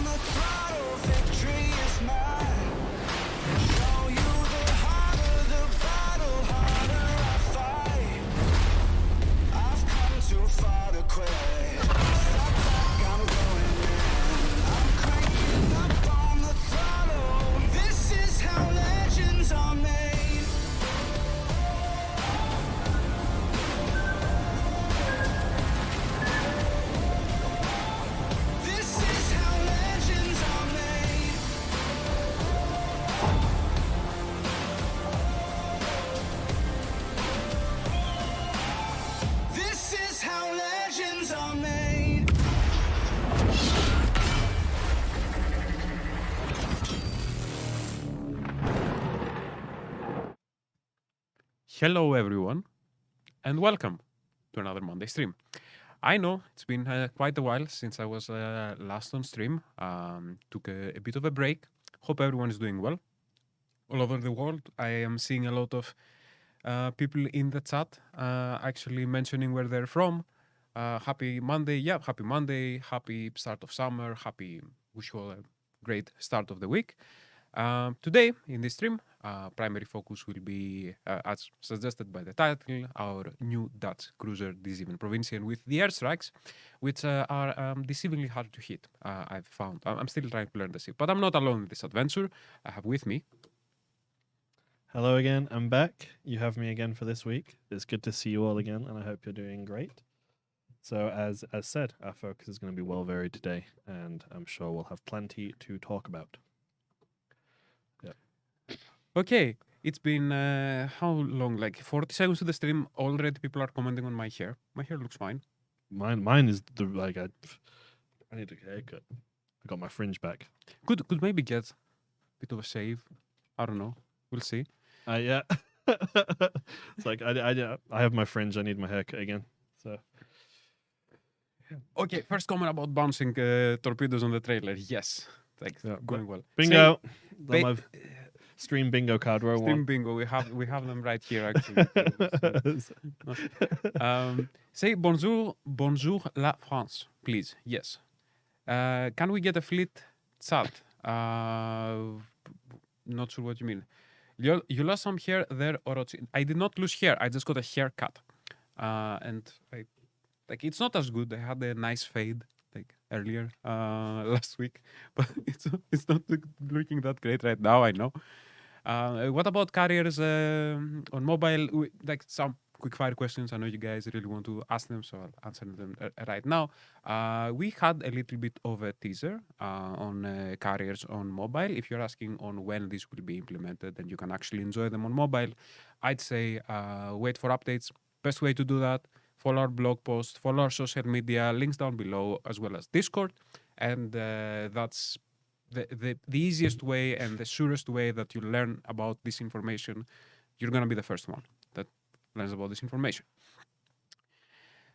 the throttle, victory is mine. Show you the harder the battle, harder I fight. I've come too far to quit. Stop back, I'm going in. I'm cranking up on the throttle. This is how legends are made. This is how legends are made. This is how legends are made. Hello everyone, and welcome to another Monday stream. I know it's been quite a while since I was last on stream. Took a bit of a break. Hope everyone is doing well. All over the world, I am seeing a lot of people in the chat actually mentioning where they're from. Happy Monday, yeah, happy Monday, happy start of summer, wish you all a great start of the week. Today, in this stream, primary focus will be, as suggested by the title, our new Dutch cruiser, the Zeven Provinciën, with the Airstrikes, which are deceivingly hard to hit, I've found. I'm still trying to learn the ship, but I'm not alone in this adventure. I have with me... Hello again, I'm back. You have me again for this week. It's good to see you all again, and I hope you're doing great. So, as said, our focus is going to be well varied today, and I'm sure we'll have plenty to talk about. Okay, it's been, how long? Like 40 seconds to the stream. Already people are commenting on my hair. My hair looks fine. Mine is the like I need a haircut. I got my fringe back. Could maybe get a bit of a shave. I don't know. We'll see. Yeah. It's like I have my fringe. I need my haircut again. So. Okay, first comment about bouncing torpedoes on the trailer. Yes, like going well. Bingo. Ba- My stream bingo card. Where I Stream want. bingo. We have them right here actually. Say bonjour la France, please. Yes. Can we get a fleet chat? Not sure what you mean. You lost some hair there, or I did not lose hair. I just got a haircut, and like it's not as good. I had a nice fade like earlier last week, but it's not looking that great right now. I know. What about carriers on mobile? Like some quick fire questions. I know you guys really want to ask them, so I'll answer them right now. We had a little bit of a teaser on carriers on mobile. If you're asking on when this will be implemented and you can actually enjoy them on mobile, I'd say wait for updates. Best way to do that, follow our blog post, follow our social media, links down below, as well as Discord. And that's the easiest way and the surest way that you learn about this information. You're going to be the first one that learns about this information.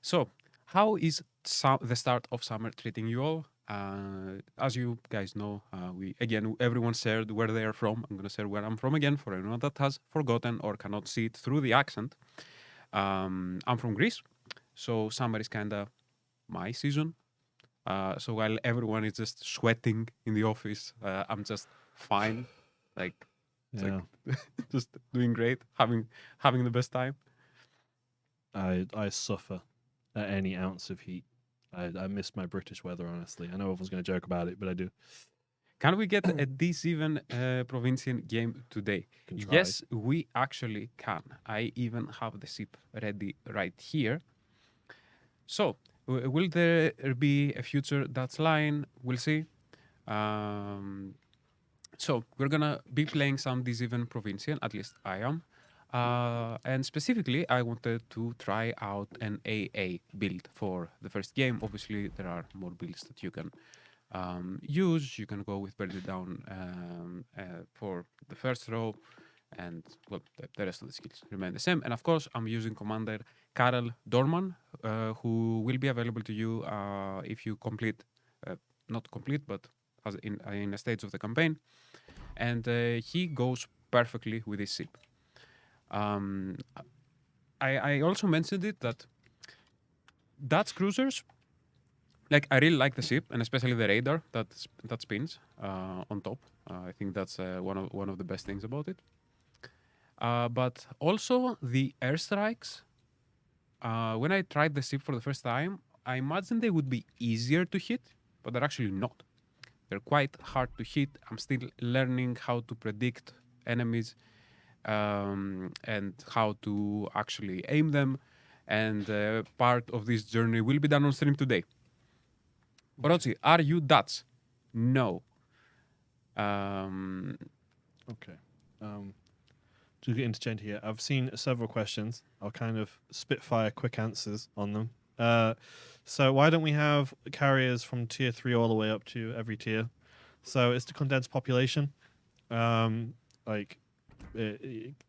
So, how is the start of summer treating you all? As you guys know, everyone shared where they are from. I'm going to share where I'm from again for anyone that has forgotten or cannot see it through the accent. I'm from Greece, so summer is kind of my season. So while everyone is just sweating in the office, I'm just fine, like just doing great, having the best time. I suffer at any ounce of heat. I miss my British weather, honestly. I know everyone's going to joke about it, but I do. Can we get a Zeven Provinciën game today? Yes, we actually can. I even have the ship ready right here. So, will there be a future Dutch line? We'll see. So, we're gonna be playing some Zeven Provinciën, at least I am. And specifically, I wanted to try out an AA build for the first game. Obviously, there are more builds that you can use. You can go with Bird It Down for the first row, and well, the rest of the skills remain the same. And of course, I'm using Commander Karel Dorman, who will be available to you if you complete, not complete, but as in a stage of the campaign. And he goes perfectly with his ship. I also mentioned it that Dutch cruisers like I really like the ship and especially the radar that spins on top. I think that's one of the best things about it. But also the airstrikes. When I tried the ship for the first time, I imagined they would be easier to hit, but they're actually not. They're quite hard to hit. I'm still learning how to predict enemies and how to actually aim them. And part of this journey will be done on stream today. Orochi, are you Dutch? No. Okay. To get interchange here, I've seen several questions. I'll kind of spitfire quick answers on them. So why don't we have carriers from tier 3 all the way up to every tier? So it's to condense population, like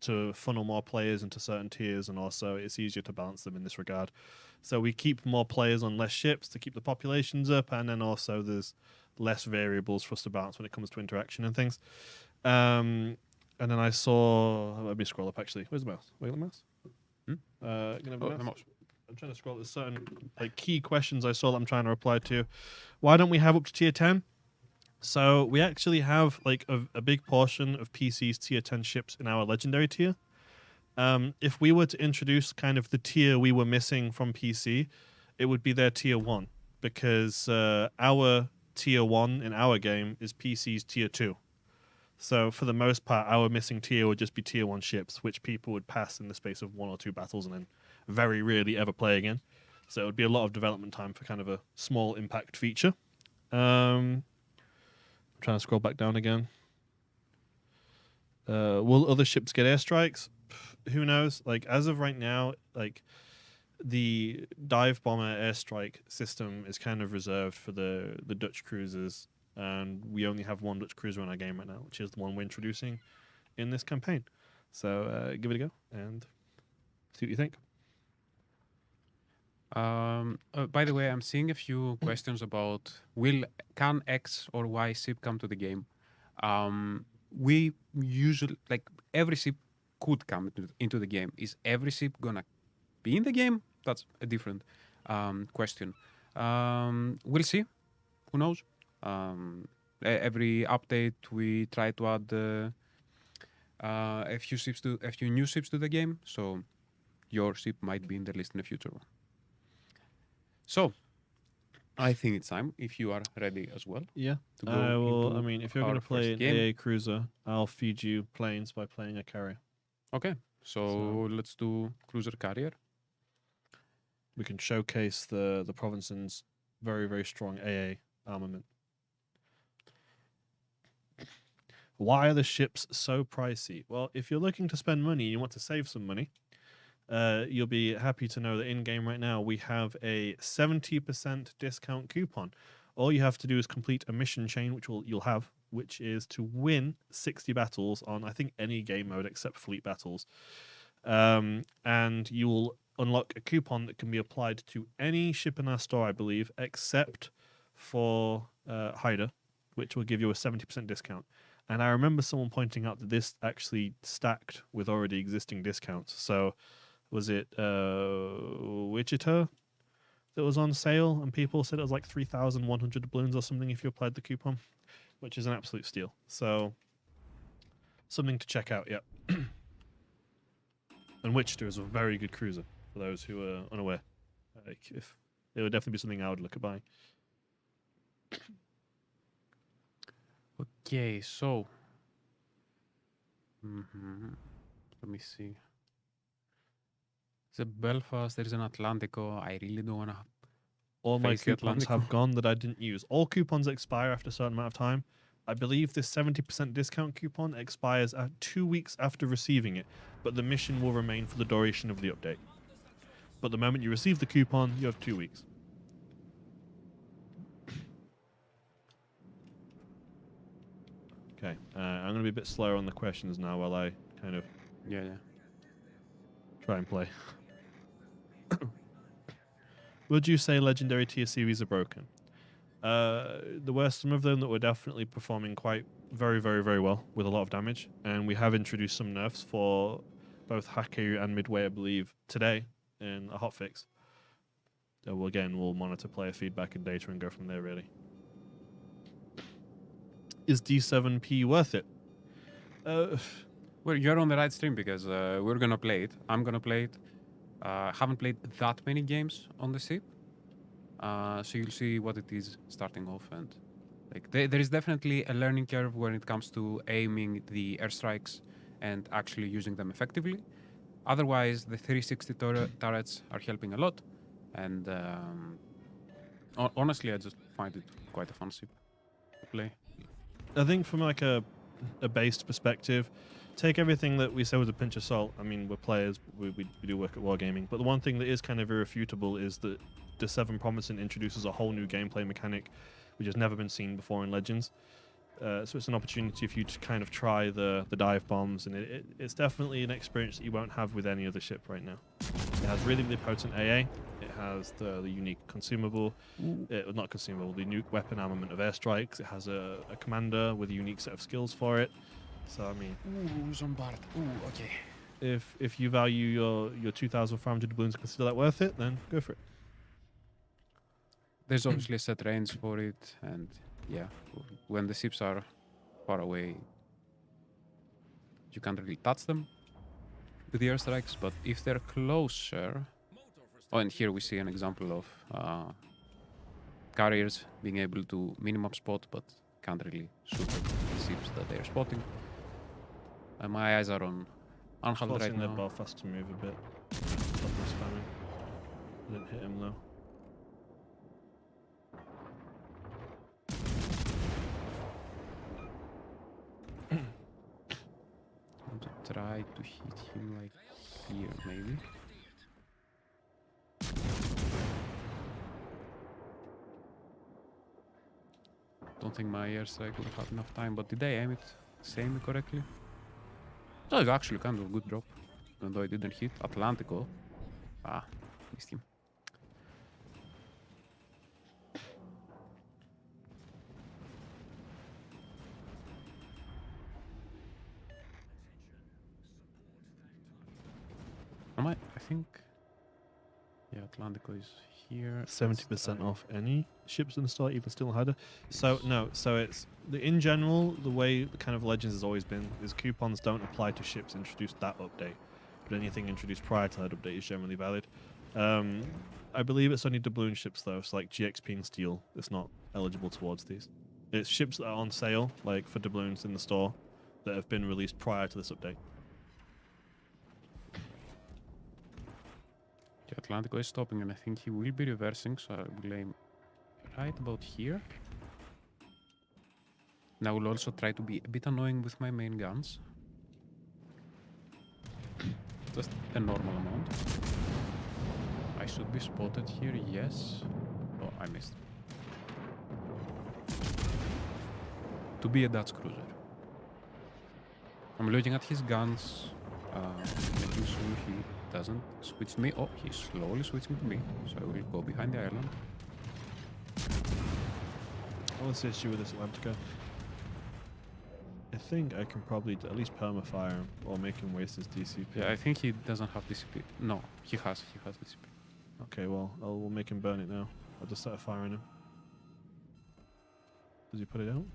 to funnel more players into certain tiers, and also it's easier to balance them in this regard. So we keep more players on less ships to keep the populations up, and then also there's less variables for us to balance when it comes to interaction and things. And then I saw. Let me scroll up. Actually, where's the mouse? Wait, the mouse. Hmm? Can I have the The mouse? mouse. I'm trying to scroll. There's certain like key questions I saw that I'm trying to reply to. Why don't we have up to tier 10? So we actually have like a big portion of PC's tier 10 ships in our legendary tier. If we were to introduce kind of the tier we were missing from PC, it would be their tier 1, because our tier 1 in our game is PC's tier 2. So for the most part, our missing tier would just be tier 1 ships, which people would pass in the space of 1 or 2 battles and then very rarely ever play again. So it would be a lot of development time for kind of a small impact feature. I'm trying to scroll back down again. Will other ships get airstrikes? Who knows? Like, as of right now, like the dive bomber airstrike system is kind of reserved for the Dutch cruisers, and we only have one Dutch cruiser in our game right now, which is the one we're introducing in this campaign. So give it a go and see what you think. By the way, I'm seeing a few questions about can X or Y ship come to the game? We usually like every ship could come into the game. Is every ship gonna be in the game? That's a different question. We'll see. Who knows? Every update we try to add a few new ships to the game. So your ship might be in the list in the future. So, I think it's time, if you are ready as well. Yeah. To go I will. into I mean, if you're our going to play first an game. AA cruiser, I'll feed you planes by playing a carrier. Okay, so let's do cruiser carrier. We can showcase the province's very, very strong AA armament. Why are the ships so pricey? Well, if you're looking to spend money and you want to save some money, you'll be happy to know that in game right now we have a 70% discount coupon. All you have to do is complete a mission chain, which is to win 60 battles on I think any game mode except fleet battles, and you will unlock a coupon that can be applied to any ship in our store, I believe, except for Haida, which will give you a 70% discount. And I remember someone pointing out that this actually stacked with already existing discounts. So was it Wichita that was on sale, and people said it was like 3,100 doubloons or something if you applied the coupon, which is an absolute steal. So something to check out, yeah. And Wichita is a very good cruiser for those who are unaware. Like, if it would definitely be something I would look at buying. Okay, so let me see. The Belfast, there is an Atlantico. I really don't wanna. All my Face the coupons Atlantico. have gone that I didn't use. All coupons expire after a certain amount of time. I believe this 70% discount coupon expires at 2 weeks after receiving it, but the mission will remain for the duration of the update. But the moment you receive the coupon, you have 2 weeks. Okay, I'm going to be a bit slower on the questions now while I kind of Yeah. try and play. Would you say legendary tier series are broken? There were some of them that were definitely performing quite very, very, very well with a lot of damage, and we have introduced some nerfs for both Haku and Midway, I believe, today in a hotfix. we'll monitor player feedback and data and go from there. Really, is D7P worth it? Well, you're on the right stream because we're gonna play it. I'm gonna play it. Haven't played that many games on the ship, so you'll see what it is starting off, and like there is definitely a learning curve when it comes to aiming the airstrikes and actually using them effectively. Otherwise, the 360 turrets are helping a lot, and honestly, I just find it quite a fun ship to play. I think from like a based perspective, take everything that we say with a pinch of salt. I mean, we're players, we do work at Wargaming, but the one thing that is kind of irrefutable is that the Zeven Provinciën introduces a whole new gameplay mechanic which has never been seen before in Legends. So it's an opportunity for you to kind of try the dive bombs, and it's definitely an experience that you won't have with any other ship right now. It has really, really potent AA. It has the unique consumable, not consumable, the unique weapon armament of airstrikes. It has a commander with a unique set of skills for it. So I mean, Ooh, Zombard. Ooh, okay. if you value your 2,500 doubloons and consider that worth it, then go for it. There's obviously a set range for it, and yeah, when the ships are far away, you can't really touch them with the airstrikes, but if they're closer... Oh, and here we see an example of carriers being able to minimap spot, but can't really shoot at the ships that they're spotting. My eyes are on Anhalt right Forcing their now. Belfast to move a bit. Stop them spamming. I didn't hit him though. I want to try to hit him like here, maybe. Don't think my airstrike will have enough time, but did I aim it correctly? So it's actually kind of a good drop, even though I didn't hit Atlantico. Ah, missed him. I think... Yeah, Atlantico is here. 70% off any ships in the store, even still harder. So no, so it's in general the way the kind of Legends has always been is coupons don't apply to ships introduced that update, but anything introduced prior to that update is generally valid. I believe it's only doubloon ships though, so like GXP and Steel, it's not eligible towards these. It's ships that are on sale, like for doubloons in the store, that have been released prior to this update. The Atlantico is stopping, and I think he will be reversing, so I will aim right about here. And I will also try to be a bit annoying with my main guns. Just a normal amount. I should be spotted here, yes. Oh, I missed. To be a Dutch cruiser. I'm looking at his guns, making sure he doesn't switch to me. Oh, he's slowly switching to me, so I will go behind the island. What's the issue with this Atlantica? I think I can probably at least perma-fire him or make him waste his DCP. Yeah, I think he doesn't have DCP. No, he has DCP. Okay, well, we'll make him burn it now. I'll just set a fire on him. Does he put it out?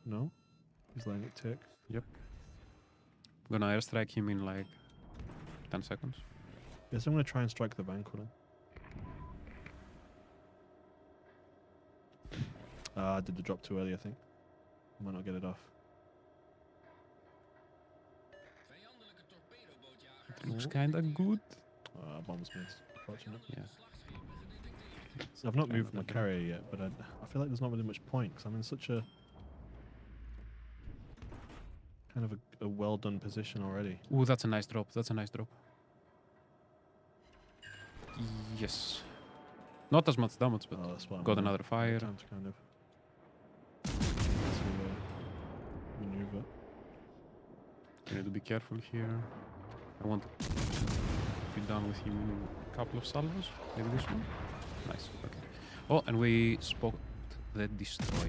No? He's letting it tick. Yep. I'm gonna airstrike him in like 10 seconds. Yes, I'm going to try and strike the bank with him. I did the drop too early, I think. Might not get it off. It looks kinda good. Bombs missed. Unfortunate. Yeah. So I've not moved my carrier yet, but I feel like there's not really much point because I'm in such a kind of a well done position already. Ooh, that's a nice drop. That's a nice drop. Yes. Not as much damage, but That's what got I'm another fire. Time to kind of maneuver. You need to be careful here. I want to be done with him in a couple of salvos. Maybe this one. Nice. Okay. Oh, and we spot the destroyer.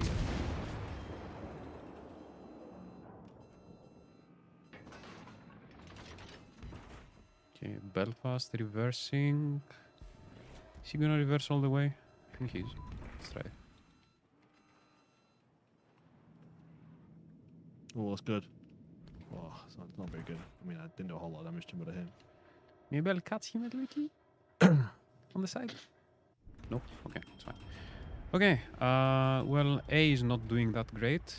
Okay, Belfast reversing. Is he gonna reverse all the way? I think he's. Let's try. Oh, that's good. Oh, it's not very good. I mean, I didn't do a whole lot of damage to him, but I hit him. Maybe I'll cut him a little on the side. Nope. Okay, it's fine. Okay. Well, A is not doing that great.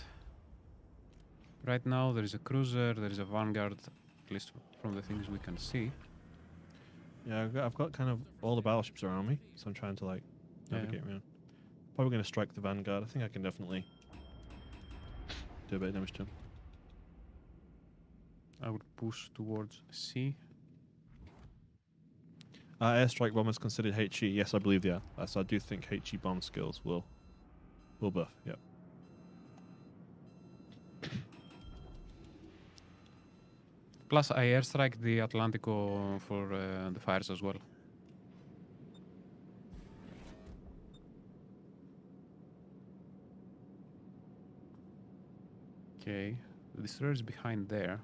Right now, there is a cruiser, there is a vanguard, at least from the things we can see. Yeah, I've got kind of all the battleships around me, so I'm trying to like navigate around. Probably going to strike the vanguard. I think I can definitely do a bit of damage to him. I would push towards C. Airstrike bombers considered HE. Yes, I believe they are. So I do think HE bomb skills will buff. Yep. Plus, I airstrike the Atlantico for the fires as well. Okay, the destroyer is behind there.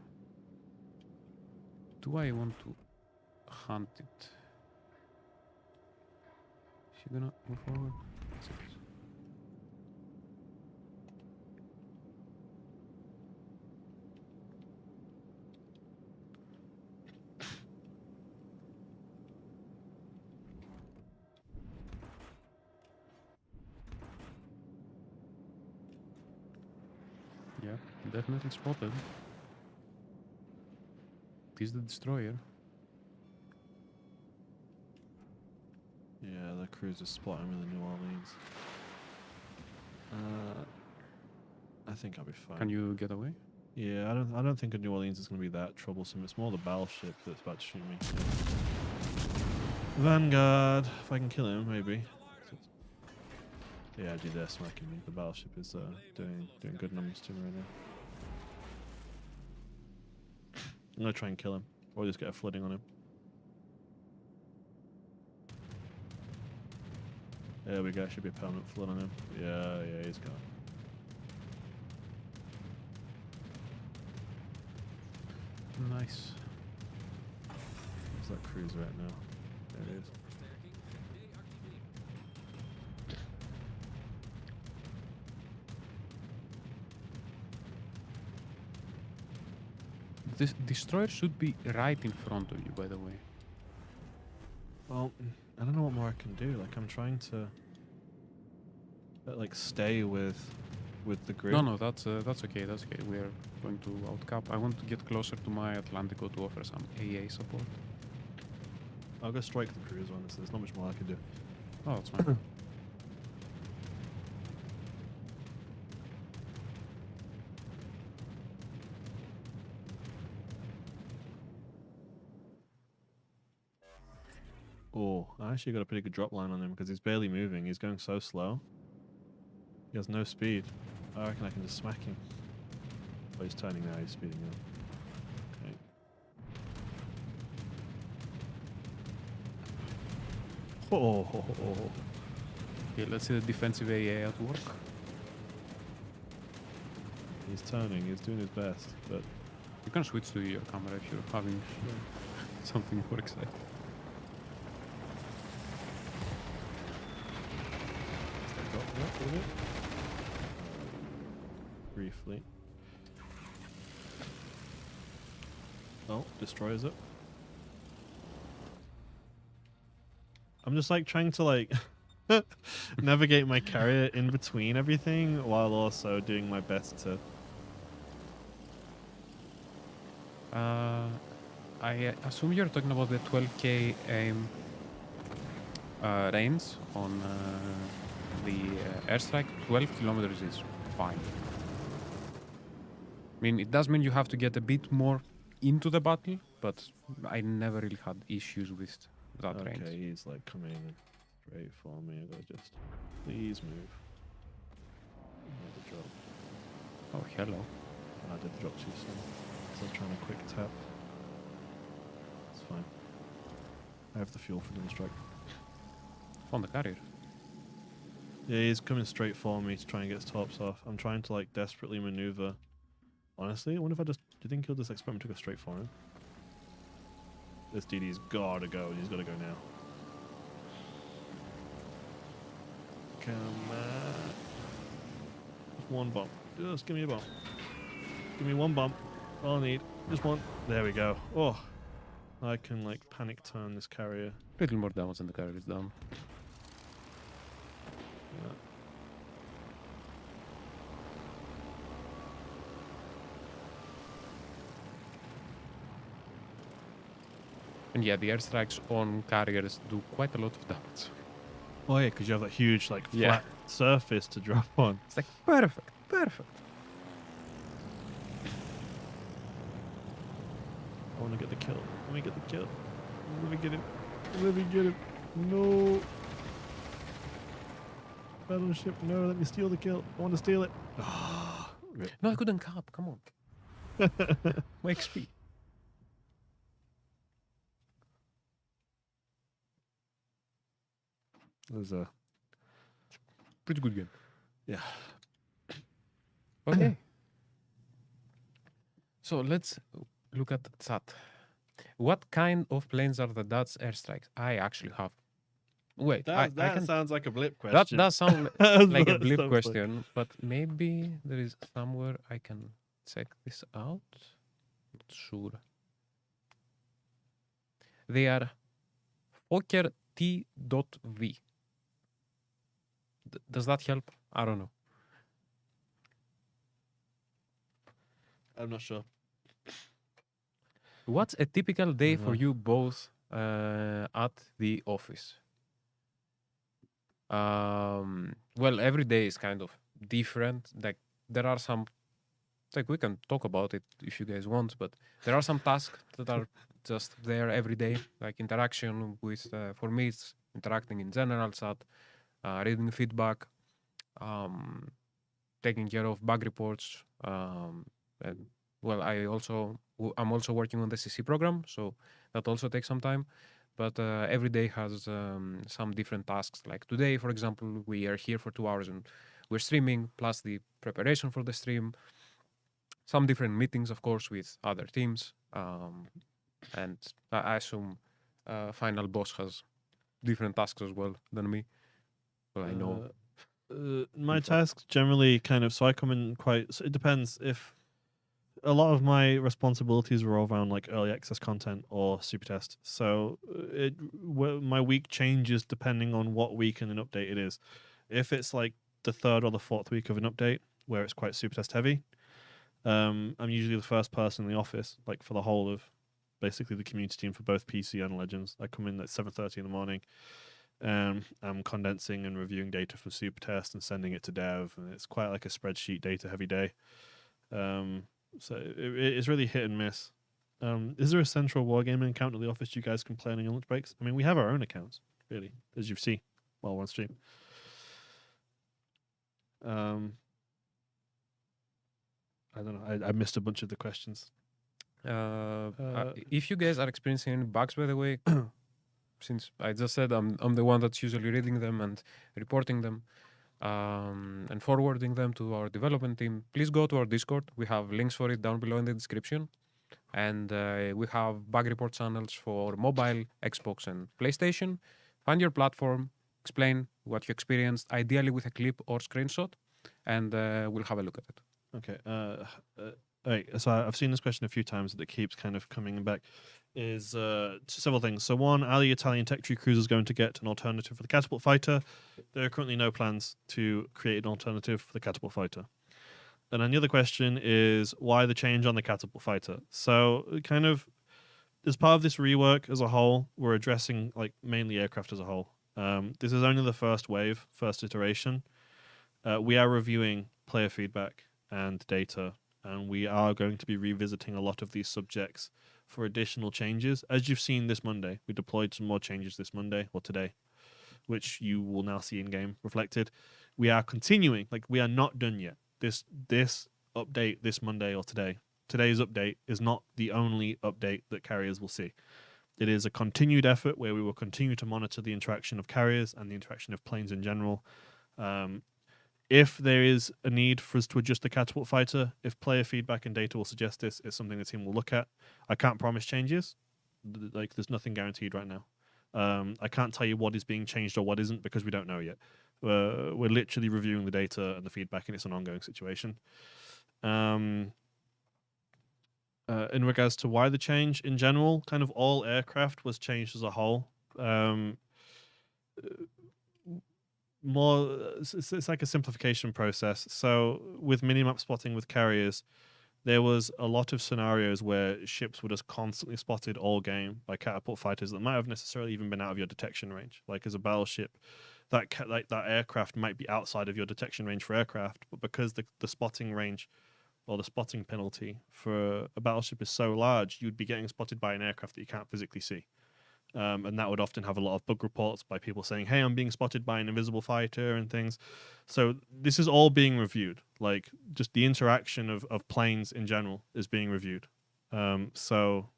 Do I want to hunt it? Is she gonna move forward? Let's see. Yeah, definitely spotted. It is the destroyer. Yeah, the cruiser's spotting him in the New Orleans. I think I'll be fine. Can you get away? Yeah, I don't think a New Orleans is going to be that troublesome. It's more the battleship that's about to shoot me. Vanguard, if I can kill him, maybe. Yeah, dude, they're smacking me. The battleship is doing good numbers to me right now. I'm gonna try and kill him, or just get a flooding on him. There we go. Should be a permanent flood on him. Yeah, he's gone. Nice. Where's that cruiser at now? There it is. This destroyer should be right in front of you, by the way. Well, I don't know what more I can do. Like, I'm trying to like stay with the grid. No, that's okay. That's okay. We are going to outcap. I want to get closer to my Atlantico to offer some AA support. I'll go strike the cruiser on this. There's not much more I can do. Oh, that's fine. Oh, I actually got a pretty good drop line on him because he's barely moving. He's going so slow. He has no speed. I reckon I can just smack him. Oh, he's turning now. He's speeding up. Okay. Oh. Okay, let's see the defensive AA at work. He's turning. He's doing his best, but You can switch to your camera if you're having something more exciting. got that a little bit. Briefly. Oh, destroys it. I'm just like trying to like navigate my carrier in between everything while also doing my best to. I assume you're talking about the 12k aim range on the airstrike. 12 kilometers is fine. I mean, it does mean you have to get a bit more into the battle, but I never really had issues with that range. Okay, he's like coming straight for me. I gotta just please move. Another drop. Oh, hello. I did the drop too soon. So I was trying to quick tap. It's fine. I have the fuel for the strike. On the carrier. Yeah, he's coming straight for me to try and get his tops off. I'm trying to like desperately maneuver. Honestly, I wonder if I just... Do you think he'll just experiment to go straight for him? This DD's gotta go. He's gotta go now. Come on. One bomb. Just give me a bomb. Give me one bomb. All I need. Just one. There we go. Oh. I can like panic turn this carrier. Little more damage than the carrier is down. Yeah. And yeah, the airstrikes on carriers do quite a lot of damage. Oh yeah, because you have that huge like flat Yeah. surface to drop on. It's like perfect, perfect. I want to get the kill. Let me get the kill. Let me get it. Let me get it. No. Battleship, no, let me steal the kill. I want to steal it. No, I couldn't cap. Come on. My XP. There's a Pretty good game. yeah. Okay. So let's look at that. What kind of planes are the Dutch airstrikes? I actually have. Wait, That, I can. sounds like a blip That question. does sound That's like a what it blip sounds like. question, but maybe there is somewhere I can check this out. Not sure. They are Fokker T.V. Does that help? I don't know. I'm not sure. What's a typical day for Uh-huh. you both at the office? Well, every day is kind of different. Like there are some, like we can talk about it if you guys want, but there are some tasks that are just there every day, like interaction with. For me, it's interacting in general chat, reading feedback, um, taking care of bug reports, and well, I'm also working on the CC program, so that also takes some time. But every day has some different tasks. Like today, for example, we are here for 2 hours and we're streaming, plus the preparation for the stream. Some different meetings, of course, with other teams, and I assume Final Boss has different tasks as well than me. Well, I know. My Info. tasks generally kind of, so I come in quite, so it depends if a lot of my responsibilities are around like early access content or super test. So my week changes depending on what week in an update it is. If it's like the third or the fourth week of an update where it's quite super test heavy, I'm usually the first person in the office, like for the whole of basically the community team for both PC and Legends. I come in at 7:30 in the morning. I'm condensing and reviewing data from super test and sending it to dev, and it's quite like a spreadsheet data heavy day. So it's really hit and miss. Is there a central wargaming account at the office you guys can play on your lunch breaks? I mean, we have our own accounts, really, as you see while we're on stream. I don't know. I missed a bunch of the questions. If you guys are experiencing any bugs, by the way, since I just said I'm the one that's usually reading them and reporting them, and forwarding them to our development team, please go to our Discord. We have links for it down below in the description. And we have bug report channels for mobile, Xbox, and PlayStation. Find your platform, explain what you experienced, ideally with a clip or screenshot, and we'll have a look at it. Okay. Right. So I've seen this question a few times that keeps kind of coming back. Is several things. So one, are the Italian tech tree cruisers going to get an alternative for the catapult fighter? There are currently no plans to create an alternative for the catapult fighter. And then the other question is why the change on the catapult fighter? So kind of as part of this rework as a whole, we're addressing like mainly aircraft as a whole. This is only the first wave, first iteration. We are reviewing player feedback and data, and we are going to be revisiting a lot of these subjects for additional changes. As you've seen this Monday, we deployed some more changes this Monday or today, which you will now see in game reflected. We are continuing, like we are not done yet. This update this Monday or today's update is not the only update that carriers will see. It is a continued effort where we will continue to monitor the interaction of carriers and the interaction of planes in general. If there is a need for us to adjust the catapult fighter, if player feedback and data will suggest this, it's something the team will look at. I can't promise changes. Like there's nothing guaranteed right now. I can't tell you what is being changed or what isn't because we don't know yet. We're literally reviewing the data and the feedback, and it's an ongoing situation. In regards to why the change in general, kind of all aircraft was changed as a whole. It's like a simplification process. So with minimap spotting with carriers, there was a lot of scenarios where ships were just constantly spotted all game by catapult fighters that might have necessarily even been out of your detection range. Like as a battleship, that aircraft might be outside of your detection range for aircraft, but because the spotting range or the spotting penalty for a battleship is so large, you'd be getting spotted by an aircraft that you can't physically see. And that would often have a lot of bug reports by people saying, hey, I'm being spotted by an invisible fighter and things. So this is all being reviewed. Like just the interaction of planes in general is being reviewed. So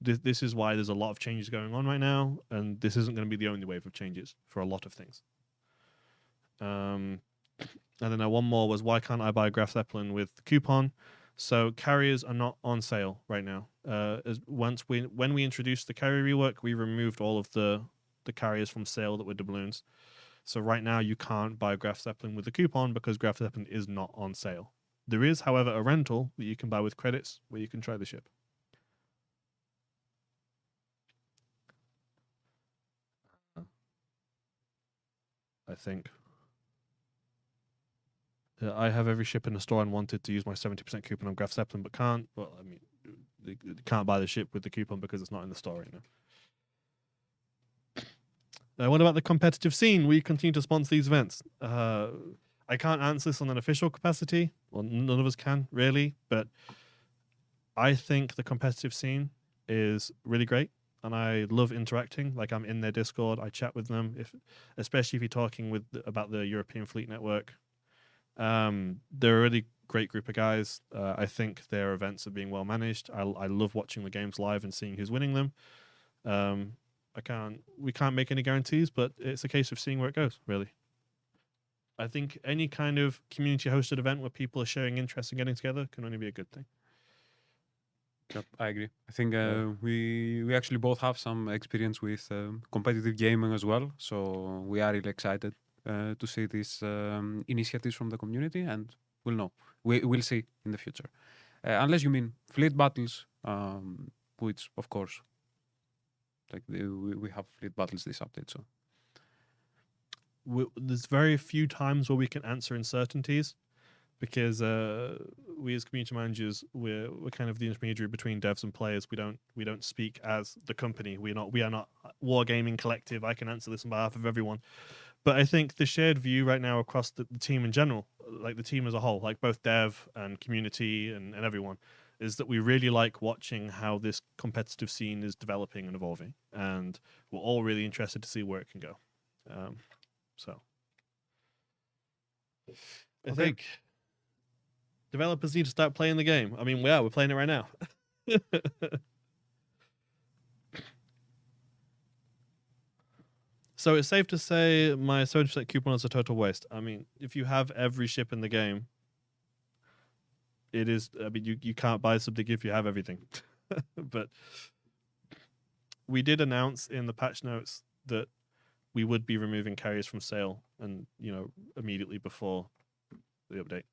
this is why there's a lot of changes going on right now. And this isn't going to be the only wave of changes for a lot of things. And then one more was, why can't I buy Graf Zeppelin with the coupon? So carriers are not on sale right now. When we introduced the carrier rework, we removed all of the carriers from sale that were doubloons. So right now you can't buy Graf Zeppelin with the coupon because Graf Zeppelin is not on sale. There is, however, a rental that you can buy with credits where you can try the ship. I think. I have every ship in the store and wanted to use my 70% coupon on Graf Zeppelin, but can't. Well, I mean, they can't buy the ship with the coupon because it's not in the store right now. What about the competitive scene? We continue to sponsor these events. I can't answer this on an official capacity. Well, none of us can, really. But I think the competitive scene is really great. And I love interacting. Like I'm in their Discord. I chat with them, especially if you're talking about the European Fleet Network. They're a really great group of guys. I think their events are being well managed. I love watching the games live and seeing who's winning them. We can't make any guarantees, but it's a case of seeing where it goes, really. I think any kind of community hosted event where people are sharing interest and getting together can only be a good thing. Yep, I agree. I think we actually both have some experience with competitive gaming as well, so we are really excited to see these initiatives from the community, and we'll know. We'll see in the future. Unless you mean fleet battles, which of course, like we have fleet battles this update. So there's very few times where we can answer uncertainties, because we as community managers, we're kind of the intermediary between devs and players. We don't speak as the company. We are not Wargaming Collective. I can answer this on behalf of everyone. But I think the shared view right now across the team in general, like the team as a whole, like both dev and community and everyone, is that we really like watching how this competitive scene is developing and evolving. And we're all really interested to see where it can go. I think developers need to start playing the game. I mean, we're playing it right now. So it's safe to say my 70% coupon is a total waste. I mean, if you have every ship in the game, it is. I mean, you can't buy something if you have everything. But we did announce in the patch notes that we would be removing carriers from sale, and immediately before the update.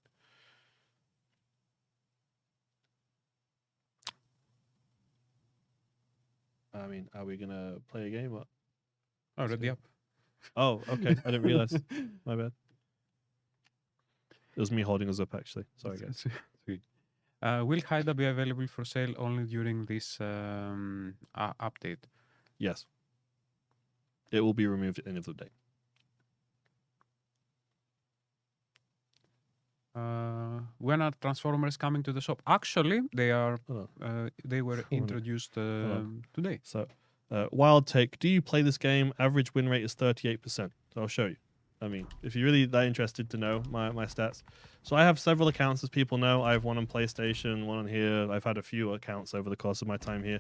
I mean, are we gonna play a game? Or? already up. Oh, okay. I didn't realize. My bad. It was me holding us up, actually. Sorry, guys. Will Haida be available for sale only during this update? Yes. It will be removed at the end of the day. When are Transformers coming to the shop? Actually, they are. They were on. introduced today. So, wild take. Do you play this game? Average win rate is 38%. So I'll show you. I mean, if you're really that interested to know my stats. So I have several accounts, as people know. I have one on PlayStation, one on here. I've had a few accounts over the course of my time here.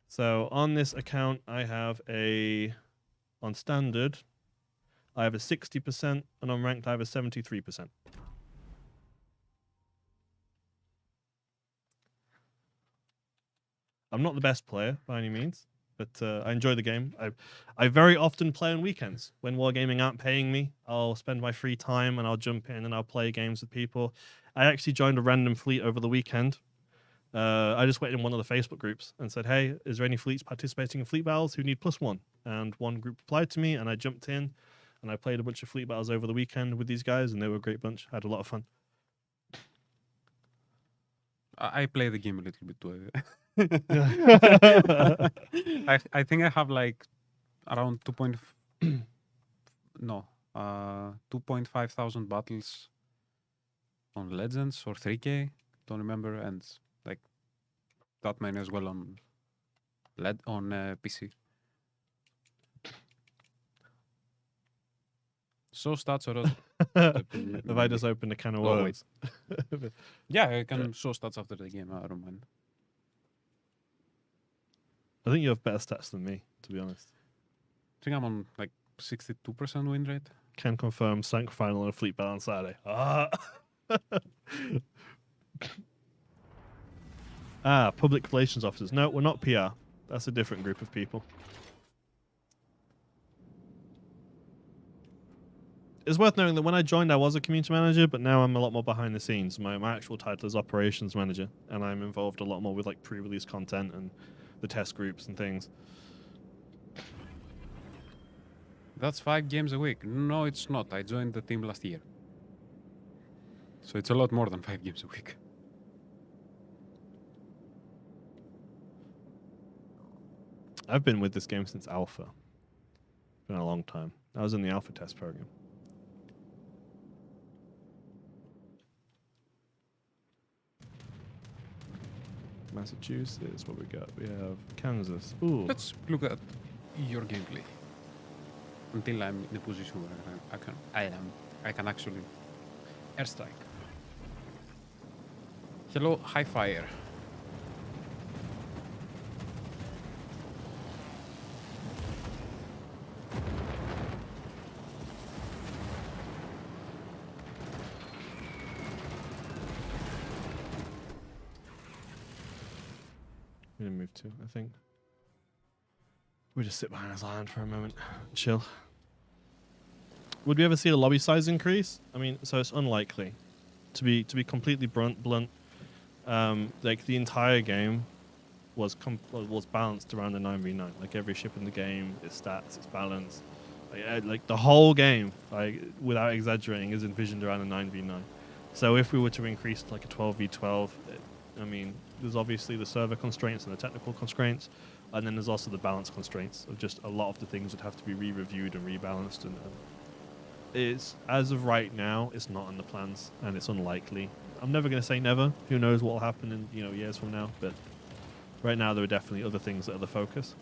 So on this account, I have on standard, I have a 60%, and on ranked, I have a 73%. I'm not the best player by any means, But I enjoy the game. I very often play on weekends when wargaming aren't paying me. I'll spend my free time and I'll jump in and I'll play games with people. I actually joined a random fleet over the weekend. I just went in one of the Facebook groups and said, "Hey, is there any fleets participating in fleet battles who need +1?" And one group replied to me, and I jumped in, and I played a bunch of fleet battles over the weekend with these guys, and they were a great bunch. I had a lot of fun. I play the game a little bit too. I think I have like around 2.5 thousand battles on Legends or 3K. Don't remember, and like that many as well on PC. So stats or Have I just opened a can of Oh, wait. worms? yeah, I can show stats after the game. I don't mind. I think you have better stats than me, to be honest. I think I'm on like 62% win rate. Can confirm Sank final and a fleet battle on Saturday. Public relations officers. No, we're not PR. That's a different group of people. It's worth knowing that when I joined, I was a community manager, but now I'm a lot more behind the scenes. My actual title is operations manager, and I'm involved a lot more with like pre-release content and the test groups and things. That's 5 games a week. No, it's not. I joined the team last year. So it's a lot more than 5 games a week. I've been with this game since alpha. Been a long time. I was in the alpha test program. Massachusetts, what we got? We have Kansas. Ooh. Let's look at your gameplay. Until I'm in a position where I can actually airstrike. Hello, high fire. We're gonna move to, I think. We just sit behind this island for a moment, chill. Would we ever see a lobby size increase? I mean, so it's unlikely. To be completely blunt, like the entire game was balanced around the 9v9. Like every ship in the game, its stats, its balance, like the whole game, like without exaggerating, is envisioned around a 9v9. So if we were to increase to like a 12v12, I mean, there's obviously the server constraints and the technical constraints, and then there's also the balance constraints of just a lot of the things would have to be re-reviewed and rebalanced. And it's, as of right now, it's not in the plans, and it's unlikely. I'm never going to say never. Who knows what will happen in years from now? But right now, there are definitely other things that are the focus.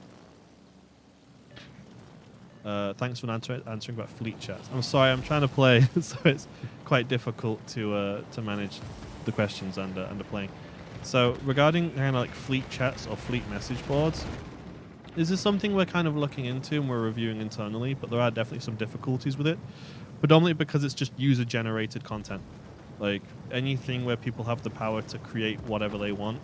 Thanks for answering about fleet chats. I'm sorry, I'm trying to play, so it's quite difficult to manage the questions and the playing. So regarding kind of like fleet chats or fleet message boards, this is something we're kind of looking into and we're reviewing internally, but there are definitely some difficulties with it, predominantly because it's just user-generated content. Like anything where people have the power to create whatever they want.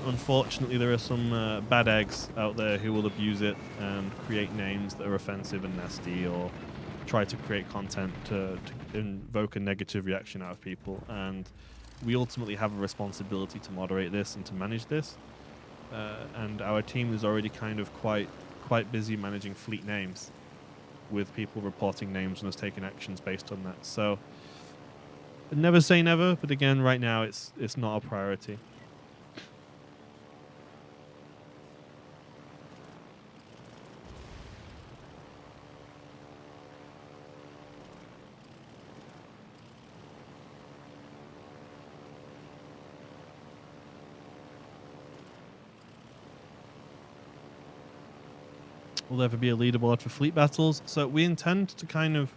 Unfortunately, there are some bad eggs out there who will abuse it and create names that are offensive and nasty, or try to create content to invoke a negative reaction out of people. And we ultimately have a responsibility to moderate this and to manage this. And our team is already kind of quite busy managing fleet names, with people reporting names and us taking actions based on that. So never say never, but again, right now it's not a priority. Will there ever be a leaderboard for fleet battles? So we intend to kind of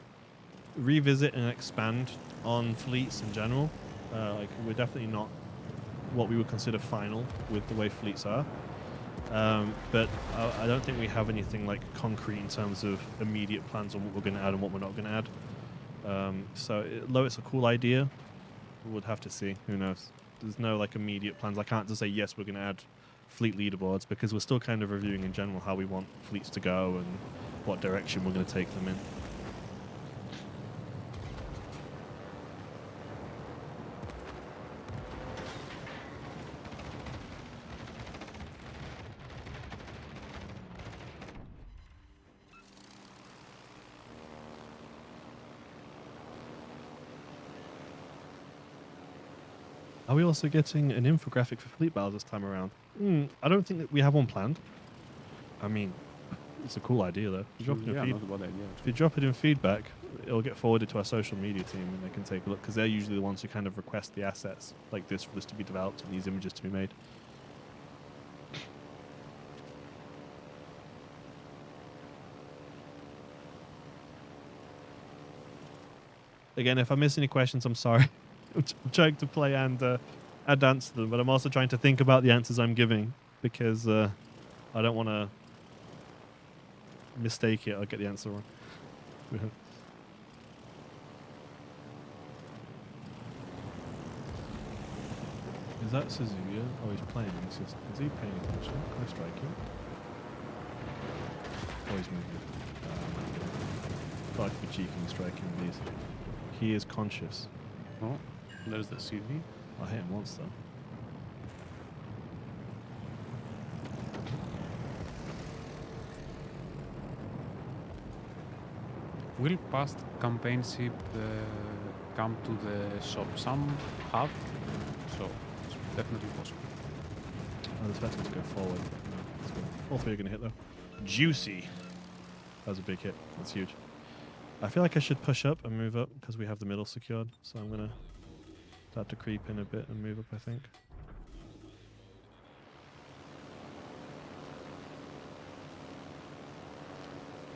revisit and expand on fleets in general. Like we're definitely not what we would consider final with the way fleets are. But I don't think we have anything like concrete in terms of immediate plans on what we're going to add and what we're not going to add. So though it's a cool idea, we'll have to see. Who knows? There's no like immediate plans. I can't just say yes, we're going to add fleet leaderboards because we're still kind of reviewing in general how we want fleets to go and what direction we're going to take them in. Are we also getting an infographic for fleet battles this time around? I don't think that we have one planned. I mean, it's a cool idea though. If you drop it in Yeah, not a bad idea. if you drop it in feedback, it'll get forwarded to our social media team and they can take a look because they're usually the ones who kind of request the assets like this for this to be developed and these images to be made. Again, if I miss any questions, I'm sorry. I'm trying to play and answer them, but I'm also trying to think about the answers I'm giving because I don't want to mistake it. I'll get the answer wrong. Is that Suzuki? Oh, he's playing. Is he paying attention? Can I strike him? Oh, he's moving. Thought I could be cheeky and strike him, please. He is conscious. Oh, there's the CV. I hit him once though. Will past campaign ship come to the shop? Some have, so it's definitely possible. I was expecting to go forward. But no, it's good. All three are going to hit though. Juicy. That was a big hit. That's huge. I feel like I should push up and move up because we have the middle secured. So I'm going to start to creep in a bit and move up, I think.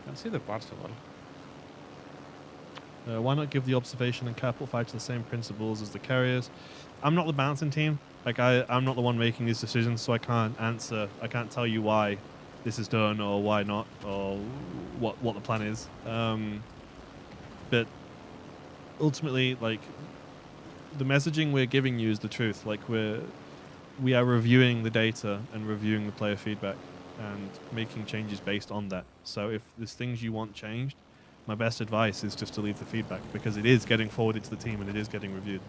Can see the parts as well. Why not give the observation and catapult fights the same principles as the carriers? I'm not the balancing team. Like I'm not the one making these decisions, so I can't answer. I can't tell you why this is done or why not or what the plan is. But ultimately, like the messaging we're giving you is the truth. Like we are reviewing the data and reviewing the player feedback and making changes based on that. So if there's things you want changed, my best advice is just to leave the feedback because it is getting forwarded to the team and it is getting reviewed.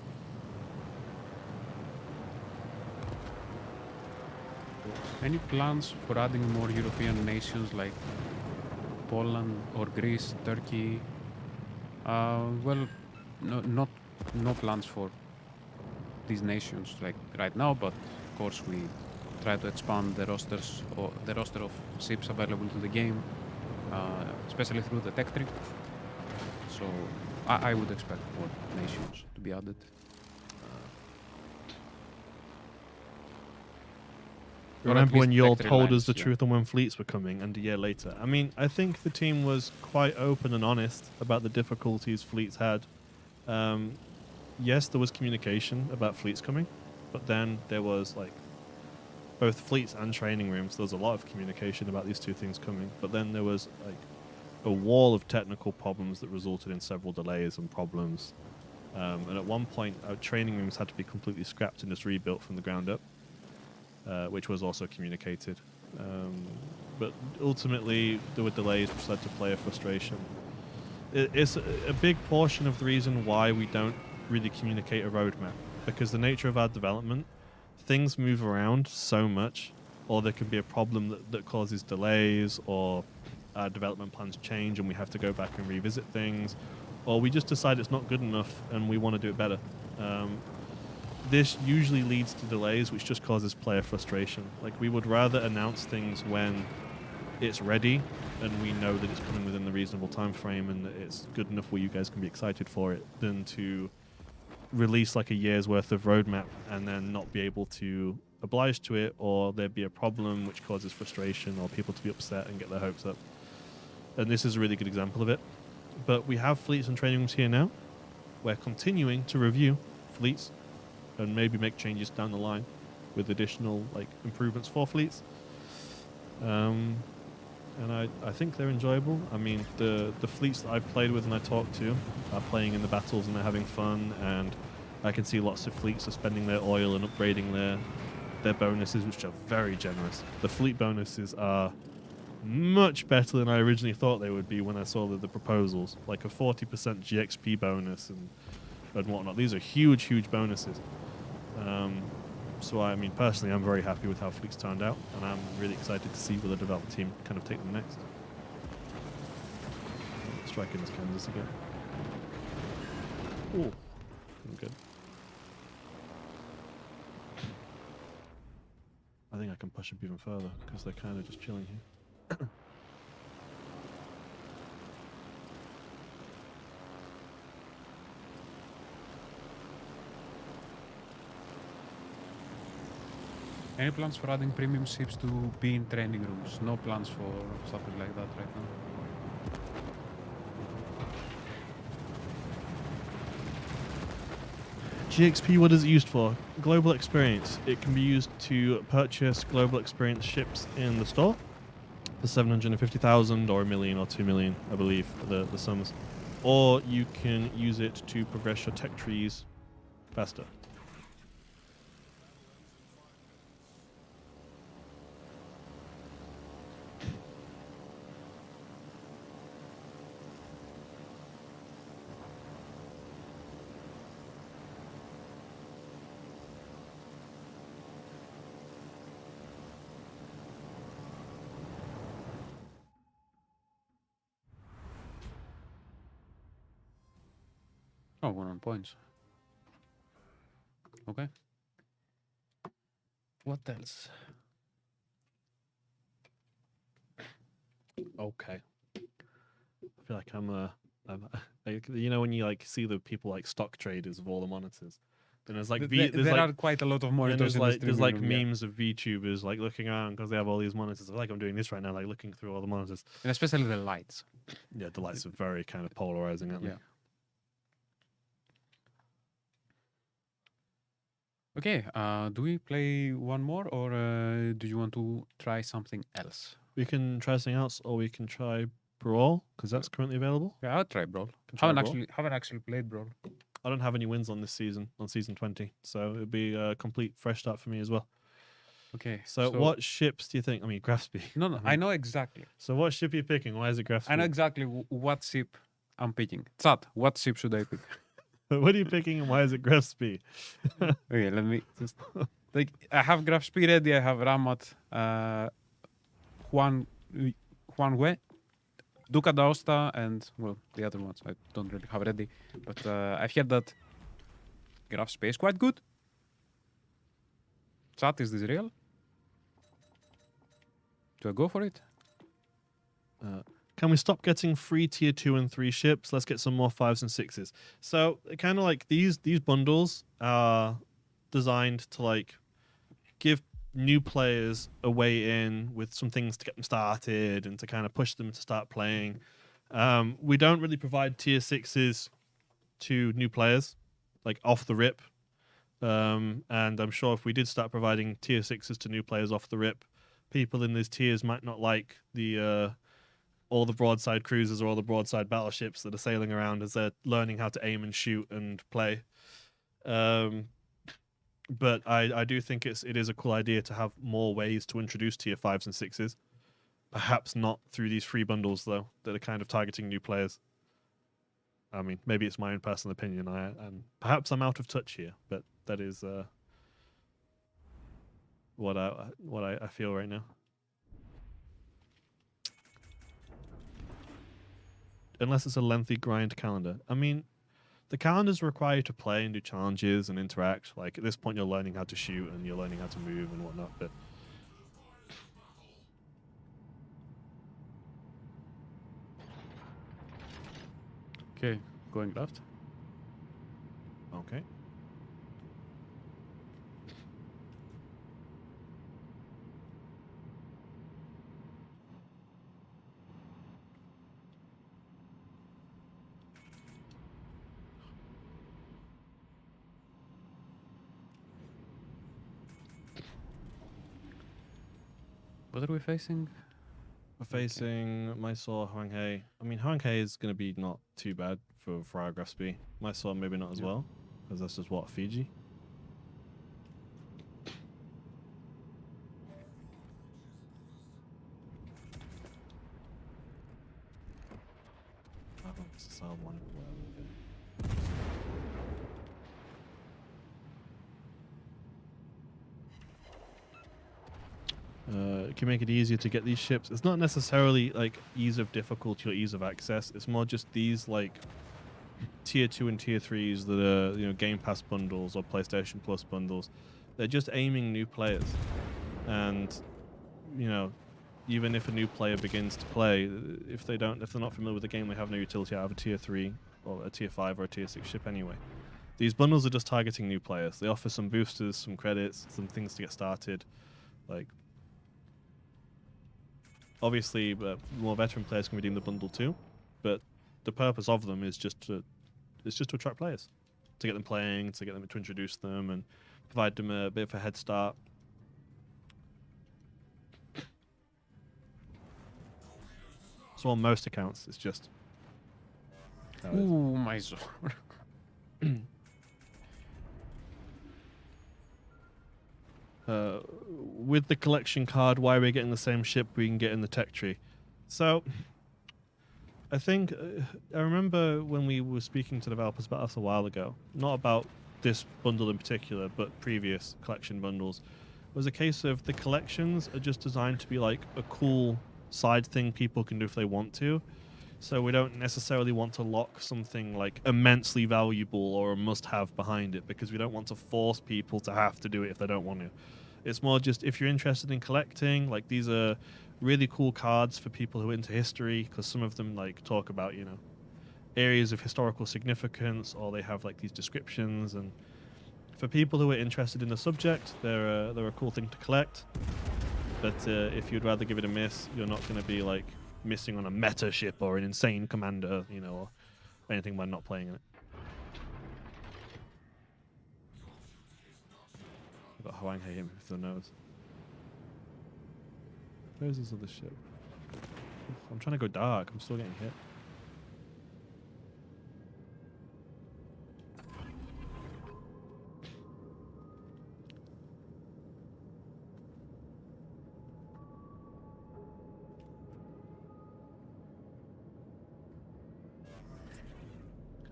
Any plans for adding more European nations like Poland or Greece, Turkey? Well, no plans for these nations like right now, but of course we try to expand the rosters or the roster of ships available to the game, especially through the tech tree. So I would expect more nations to be added. Or at Remember when least you all tech tree told us lines, the yeah. truth on when fleets were coming and a year later? I mean, I think the team was quite open and honest about the difficulties fleets had. Yes, there was communication about fleets coming, but then there was like both fleets and training rooms. There was a lot of communication about these two things coming, but then there was like a wall of technical problems that resulted in several delays and problems. And at one point, our training rooms had to be completely scrapped and just rebuilt from the ground up, which was also communicated. But ultimately, there were delays which led to player frustration. It's a big portion of the reason why we don't really communicate a roadmap, because the nature of our development, things move around so much, or there can be a problem that causes delays, or our development plans change and we have to go back and revisit things, or we just decide it's not good enough and we want to do it better. This usually leads to delays, which just causes player frustration. Like, we would rather announce things when it's ready and we know that it's coming within the reasonable time frame and that it's good enough where you guys can be excited for it, than to release like a year's worth of roadmap and then not be able to oblige to it, or there'd be a problem which causes frustration or people to be upset and get their hopes up. And this is a really good example of it. But we have fleets and training rooms here now. We're continuing to review fleets and maybe make changes down the line with additional like improvements for fleets. And I think they're enjoyable. I mean, the fleets that I've played with and I talked to are playing in the battles and they're having fun, and I can see lots of fleets are spending their oil and upgrading their bonuses, which are very generous. The fleet bonuses are much better than I originally thought they would be when I saw the proposals, like a 40% GXP bonus and whatnot. These are huge, huge bonuses. So I mean, personally, I'm very happy with how fleets turned out, and I'm really excited to see where the development team kind of take them next. Striking this Kansas again. Oh, good. I think I can push up even further because they're kind of just chilling here. Any plans for adding premium ships to be in training rooms? No plans for something like that right now. GXP, what is it used for? Global experience. It can be used to purchase global experience ships in the store for 750,000 or 1 million or 2 million, I believe, the sums. Or you can use it to progress your tech trees faster. Oh, 1 on points. Okay. What else? Okay. I feel like I'm like, you know when you like see the people like stock traders of all the monitors, then there's like There are quite a lot of monitors in the there's streaming like room, yeah. memes of VTubers like looking around because they have all these monitors. I feel like I'm doing this right now, like looking through all the monitors. And especially the lights. Yeah, the lights are very kind of polarizing, aren't they? Yeah. Okay, do we play one more or do you want to try something else? We can try something else, or we can try Brawl because that's currently available. Yeah, I'll try Brawl. Can try Haven't actually played Brawl. I don't have any wins on this season, on season 20, so it'd be a complete fresh start for me as well. Okay. So what ships do you think? I mean, Grafsby. No, I know exactly. So what ship are you picking? Why is it Grafsby? I know exactly what ship I'm picking. Chat, what ship should I pick? What are you picking and why is it Grafsby? Okay, let me just like I have Grafsby ready, I have Ramat, Juanwe, Duca d'Aosta, and well the other ones I don't really have ready. But I've heard that Grafsby is quite good. Chat, is this real? Do I go for it? Can we stop getting free tier 2 and 3 ships? Let's get some more 5s and 6s. So kind of like these bundles are designed to like give new players a way in with some things to get them started and to kind of push them to start playing. We don't really provide tier 6s to new players like off the rip. And I'm sure if we did start providing tier 6s to new players off the rip, people in these tiers might not like the all the broadside cruisers or all the broadside battleships that are sailing around as they're learning how to aim and shoot and play. But I do think it is a cool idea to have more ways to introduce tier 5s and 6s. Perhaps not through these free bundles, though, that are kind of targeting new players. I mean, maybe it's my own personal opinion, and perhaps I'm out of touch here, but that is what I feel right now. Unless it's a lengthy grind calendar. I mean, the calendars require you to play and do challenges and interact. Like, at this point, you're learning how to shoot and you're learning how to move and whatnot, but... Okay, going left. Okay. What are we facing? We're facing Mysore, Hwanghae. I mean, Hwanghae is going to be not too bad for our Grafsby. Mysore maybe not as well, because that's just what, Fiji? style one. Well, okay. It can make it easier to get these ships. It's not necessarily like ease of difficulty or ease of access. It's more just these like tier 2 and tier 3s that are, you know, Game Pass bundles or PlayStation Plus bundles. They're just aiming new players. And, you know, even if a new player begins to play, if they're not familiar with the game, they have no utility out of a tier 3 or a tier 5 or a tier 6 ship anyway. These bundles are just targeting new players. They offer some boosters, some credits, some things to get started. Like, obviously, more veteran players can redeem the bundle too, but the purpose of them is just to attract players, to get them playing, to get them to introduce them, and provide them a bit of a head start. So on most accounts, it's just. How it is. Ooh, my sword. With the collection card, why are we getting the same ship we can get in the tech tree? So, I think I remember when we were speaking to developers about this a while ago, not about this bundle in particular, but previous collection bundles. It was a case of the collections are just designed to be like a cool side thing people can do if they want to. So we don't necessarily want to lock something like immensely valuable or a must-have behind it, because we don't want to force people to have to do it if they don't want to. It's more just if you're interested in collecting, like these are really cool cards for people who are into history, because some of them like talk about, you know, areas of historical significance, or they have like these descriptions. And for people who are interested in the subject, they're a cool thing to collect. But if you'd rather give it a miss, you're not going to be like missing on a meta ship or an insane commander, you know, or anything by not playing it. I've got Hwang hit him with the nose. Where's this other ship? I'm trying to go dark. I'm still getting hit.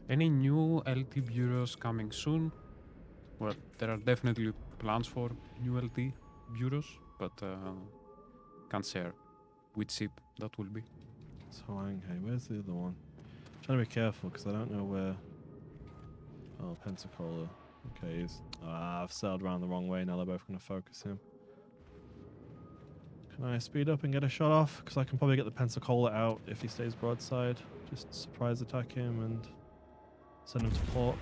Any new LT bureaus coming soon? Well, there are definitely plans for new LT bureaus, but can't share which ship that will be. So hey, where's the other one? I'm trying to be careful because I don't know where. Oh, Pensacola. Okay, I've sailed around the wrong way. Now they're both going to focus him. Can I speed up and get a shot off? Because I can probably get the Pensacola out if he stays broadside. Just surprise attack him and send him to port.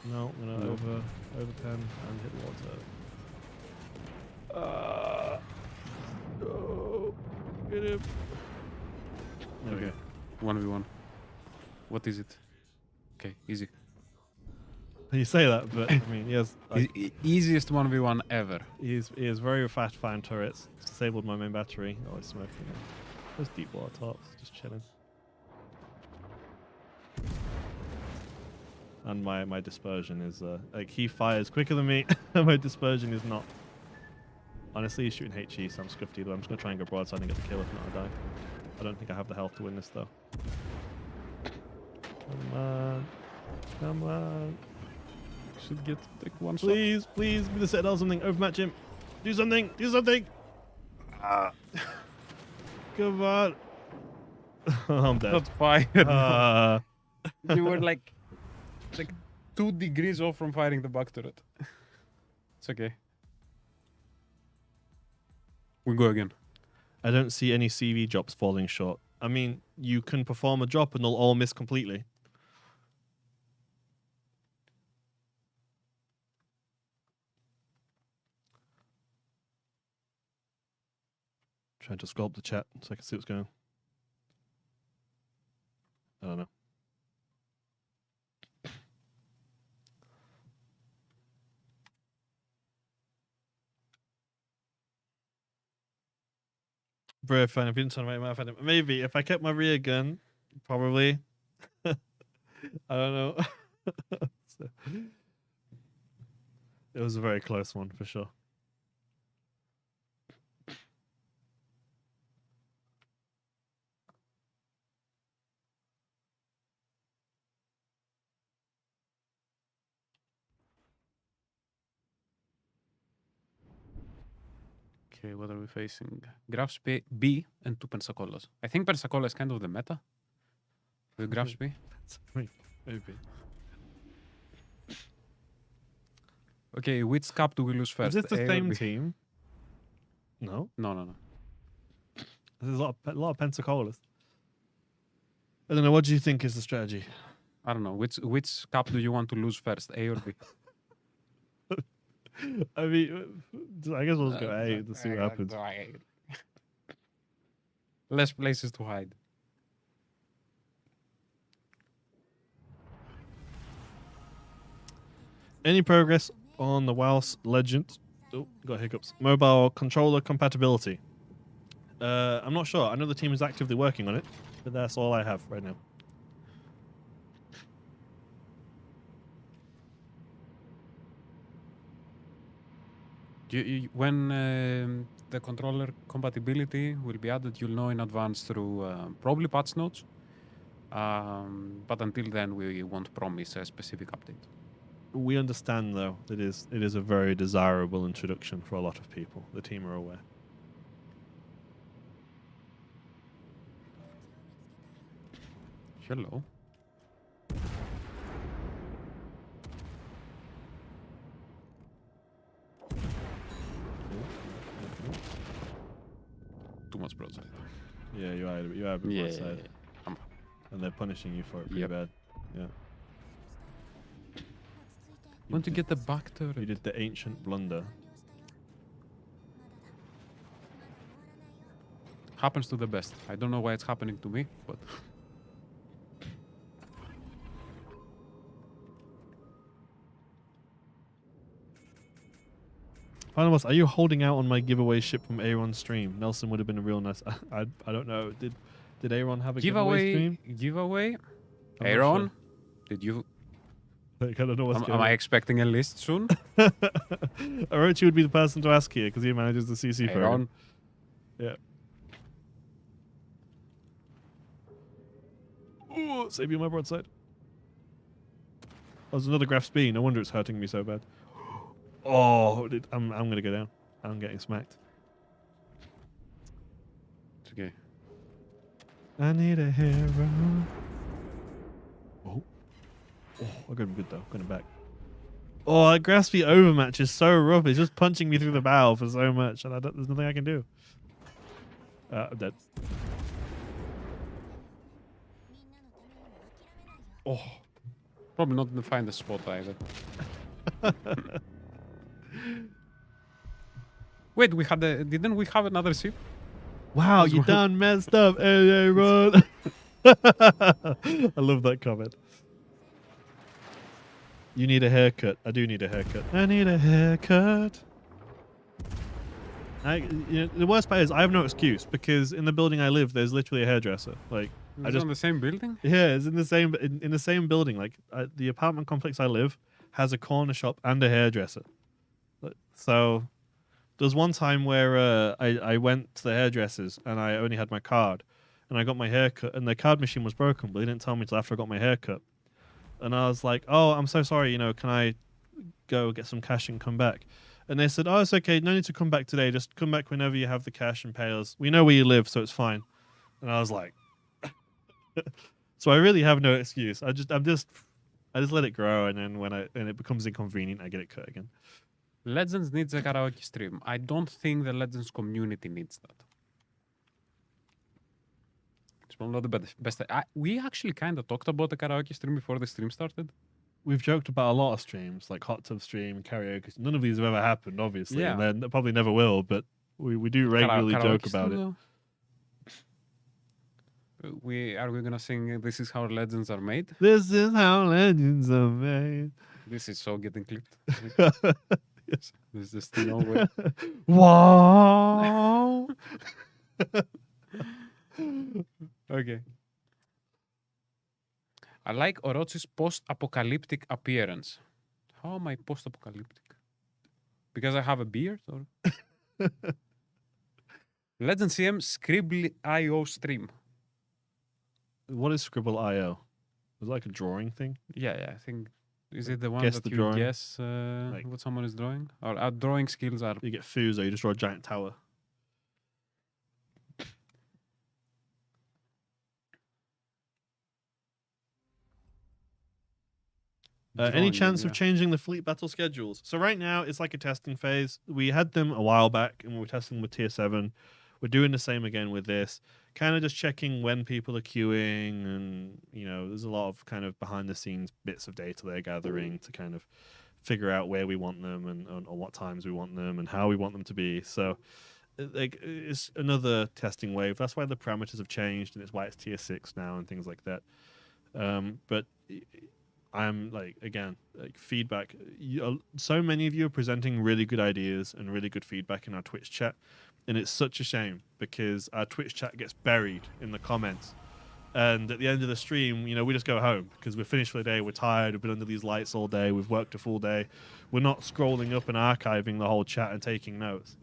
No, I'm gonna overpen and hit water. No, get him. There we Okay, go. 1v1. What is it? Okay, easy. You say that, but I mean, he has like, Easiest 1v1 ever. he has very fast firing turrets. It's disabled my main battery. Oh, he's smoking it. There's deep water tops, just chilling. And my dispersion is like he fires quicker than me. My dispersion is not. Honestly, he's shooting HE, so I'm scuffed either. I'm just gonna try and go broadside and get the kill. If not, I die. I don't think I have the health to win this though. Come on, come on! Should get like one shot. Please, please, be the Citadel something. Overmatch him. Do something. Do something. Come on. I'm dead. Not fired. You were like 2 degrees off from firing the back turret. It's okay. We go again. I don't see any CV drops falling short. I mean, you can perform a drop and they'll all miss completely. Trying to scroll up the chat so I can see what's going on. I don't know. Bro, fine. If you didn't turn my mouth at him, maybe if I kept my rear gun, probably. I don't know. So, it was a very close one for sure. Okay, what are we facing? Graph B and 2 Pensacola's. I think Pensacola is kind of the meta. The Graph B. Maybe. Okay, which cup do we lose Is first? this the A or same B? team? No. No. There's a lot of Pensacola's. I don't know. What do you think is the strategy? I don't know. Which cup do you want to lose first? A or B? I mean, I guess we'll just go A to see what happens. Less places to hide. Any progress on the WoW's Legend? Oh, got hiccups. Mobile controller compatibility. I'm not sure. I know the team is actively working on it, but that's all I have right now. When the controller compatibility will be added, you'll know in advance through probably patch notes. But until then, we won't promise a specific update. We understand, though, that it is a very desirable introduction for a lot of people. The team are aware. Hello. Too much broadside. Yeah, you are a bit more side. Um, And they're punishing you for it pretty Yep. bad. Yeah. Want to get the back turret? You did the ancient blunder. Happens to the best. I don't know why it's happening to me, but Final boss, are you holding out on my giveaway ship from Aaron's stream? Nelson would have been a real nice. I don't know. Did Aaron have a giveaway stream? giveaway. I'm not Aaron, sure. did you? Like, I don't know what's Am going I on. expecting a list soon? Orochi would be the person to ask here because he manages the CC program. Aaron, Yeah. Ooh, save you my broadside. Oh, there's another Graf Spee. No wonder it's hurting me so bad. Oh, I'm gonna go down. I'm getting smacked. it's okay. I need a hero. Oh, I got him good though. Got him back. Oh, that Graf Spee overmatch is so rough. It's just punching me through the bow for so much, and there's nothing I can do. I'm dead. Oh, probably not to find the spot either. Wait, didn't we have another ship? Wow, That's you one. done messed up, Aaron. I love that comment. You need a haircut. I do need a haircut. I need a haircut. The worst part is I have no excuse because in the building I live, there's literally a hairdresser. Like, Is it on the same building? yeah, it's in the same building. Like, the apartment complex I live has a corner shop and a hairdresser. So there's one time where I went to the hairdressers and I only had my card, and I got my haircut, and the card machine was broken, but they didn't tell me till after I got my haircut. And I was like, "Oh, I'm so sorry. Can I go get some cash and come back?" And they said, "Oh, it's okay. No need to come back today. Just come back whenever you have the cash and pay us. We know where you live, so it's fine." And I was like, so I really have no excuse. I just let it grow, and then when it becomes inconvenient, I get it cut again. Legends needs a karaoke stream. I don't think the Legends community needs that. It's probably not the best. We actually kind of talked about the karaoke stream before the stream started. We've joked about a lot of streams, like hot tub stream, karaoke. None of these have ever happened, obviously, Yeah. and then probably never will. But we do regularly joke about it. Are we gonna sing "This is how legends are made"? This is how legends are made. This is so getting clipped. Yes. There's just no way. Wow. Okay. I like Orochi's post-apocalyptic appearance. How am I post-apocalyptic? Because I have a beard, or Legend CM Scribble.io stream. What is Scribble.io? Is it like a drawing thing? Yeah. I think is it the one Guess that the you drawing? guess Like- what someone is drawing? Or our drawing skills are You get Fuso, you just draw a giant tower. Any Droning, chance yeah. of changing the fleet battle schedules? So right now it's like a testing phase. We had them a while back and we were testing with tier 7. We're doing the same again with this. Kind of just checking when people are queuing, and there's a lot of kind of behind the scenes bits of data they're gathering to kind of figure out where we want them and on what times we want them and how we want them to be. So like it's another testing wave. That's why the parameters have changed, and it's why it's tier 6 now and things like that. But I'm like, again, like feedback. So many of you are presenting really good ideas and really good feedback in our Twitch chat, and it's such a shame because our Twitch chat gets buried in the comments. And at the end of the stream, we just go home because we're finished for the day. We're tired. We've been under these lights all day. We've worked a full day. We're not scrolling up and archiving the whole chat and taking notes.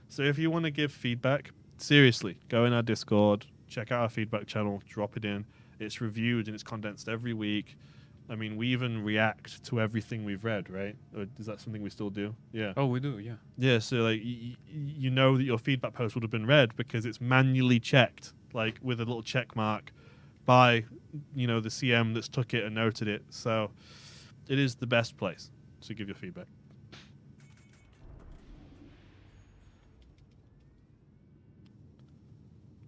So if you want to give feedback, seriously, go in our Discord, check out our feedback channel, drop it in. It's reviewed and it's condensed every week. I mean, we even react to everything we've read, right? Or is that something we still do? Yeah. Oh, we do, yeah. Yeah, so like you know that your feedback post would have been read because it's manually checked, like with a little check mark by the CM that's took it and noted it. So it is the best place to give your feedback.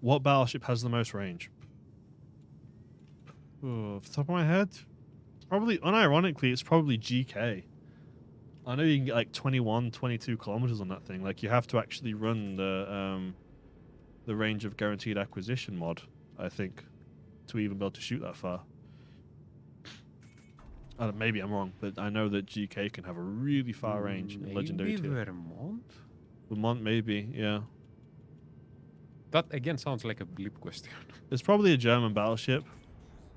What battleship has the most range? Off the top of my head, probably, unironically, it's probably GK. I know you can get like 21, 22 kilometers on that thing. Like you have to actually run the range of guaranteed acquisition mod, I think, to even be able to shoot that far. Maybe I'm wrong, but I know that GK can have a really far range in legendary Maybe tier. Vermont? Vermont, maybe, yeah. That again sounds like a blip question. It's probably a German battleship,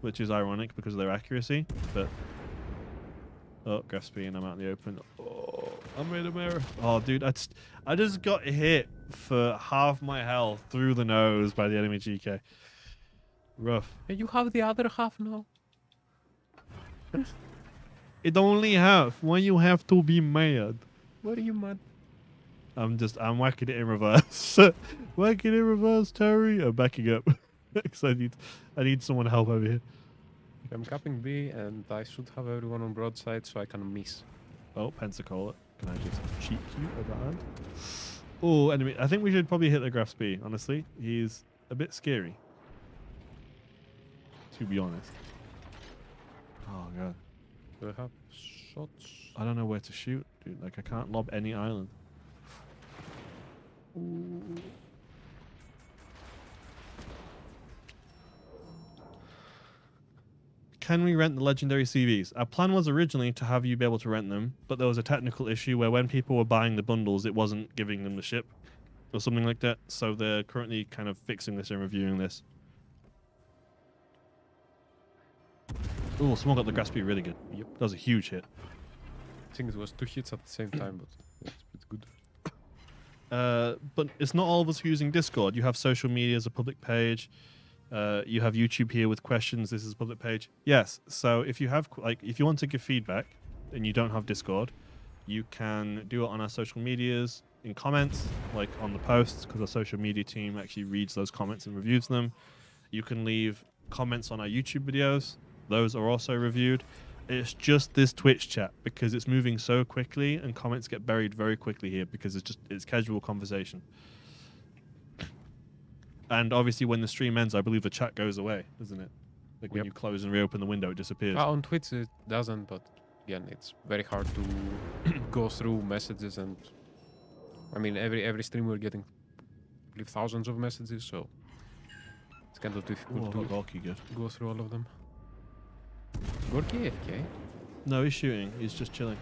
which is ironic because of their accuracy, but... Oh, graph speed, and I'm out in the open. Oh, I made a mirror. Oh, dude, I just got hit for half my health through the nose by the enemy GK. Rough. And you have the other half now? It only half. Why you have to be mad? What are you mad? I'm whacking it in reverse. Whacking in reverse, Terry. I'm backing up. Because I need someone to help over here. I'm capping B, and I should have everyone on broadside so I can miss. Oh, Pensacola. Can I just cheat you at the hand? Oh, enemy. I think we should probably hit the Graf B, honestly. He's a bit scary. To be honest. Oh, God. Do I have shots? I don't know where to shoot, dude. Like, I can't lob any island. Ooh. Can we rent the legendary CVs? Our plan was originally to have you be able to rent them, but there was a technical issue where when people were buying the bundles, it wasn't giving them the ship or something like that. So they're currently kind of fixing this and reviewing this. Oh, someone got the grass speed really good. Yep, that was a huge hit. I think it was 2 hits at the same time, but it's good. But it's not all of us using Discord. You have social media as a public page. You have YouTube here with questions. This is a public page. Yes. So if you have if you want to give feedback and you don't have Discord, you can do it on our social medias in comments, like on the posts, because our social media team actually reads those comments and reviews them. You can leave comments on our YouTube videos. Those are also reviewed. It's just this Twitch chat because it's moving so quickly and comments get buried very quickly here because it's casual conversation. And obviously when the stream ends, I believe the chat goes away, doesn't it? Like when you close and reopen the window, it disappears. On Twitch it doesn't, but again, it's very hard to go through messages, and I mean every stream we're getting, I believe, thousands of messages, so it's kind of difficult to go through all of them. Gorky AFK? No, he's shooting. He's just chilling.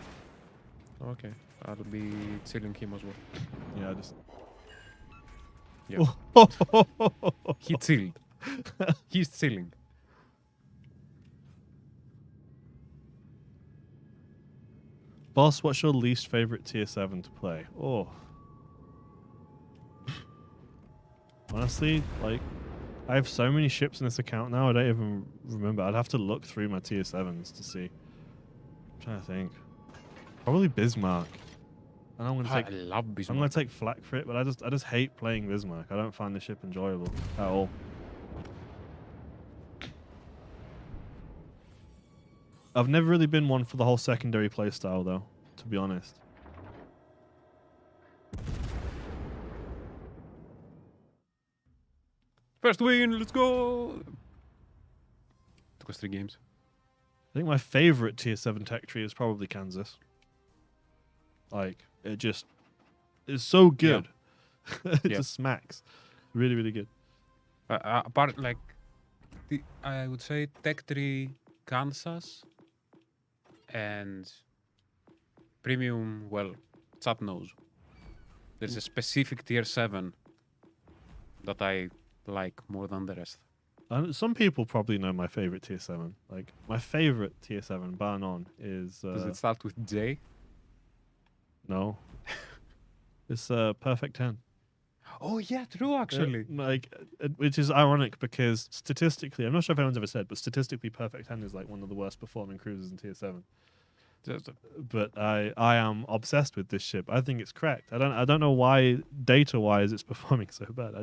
Okay, I'll be chilling him as well. Yeah, just... Yeah. He chilled. He's chilling. Boss, what's your least favorite tier 7 to play? Oh. Honestly, like, I have so many ships in this account now, I don't even remember. I'd have to look through my tier 7s to see. I'm trying to think. Probably Bismarck. I love Bismarck. I'm gonna take flak for it, but I just hate playing Bismarck. I don't find the ship enjoyable at all. I've never really been one for the whole secondary playstyle, though, to be honest. First win, let's go! Took us 3 games. I think my favorite tier 7 tech tree is probably Kansas. Like, it just is so good. It just smacks. Really, really good. Apart, like, I would say Tech Tree, Kansas, and Premium, well, chat knows. There's a specific tier 7 that I like more than the rest. And some people probably know my favorite tier 7. Like, my favorite tier 7, bar none, is... Does it start with J? No. It's Perfect 10. Oh yeah, true actually. Which is ironic because statistically, I'm not sure if anyone's ever said, but statistically, Perfect 10 is like one of the worst performing cruisers in tier 7. But I am obsessed with this ship. I think it's cracked. I don't know why data wise it's performing so bad.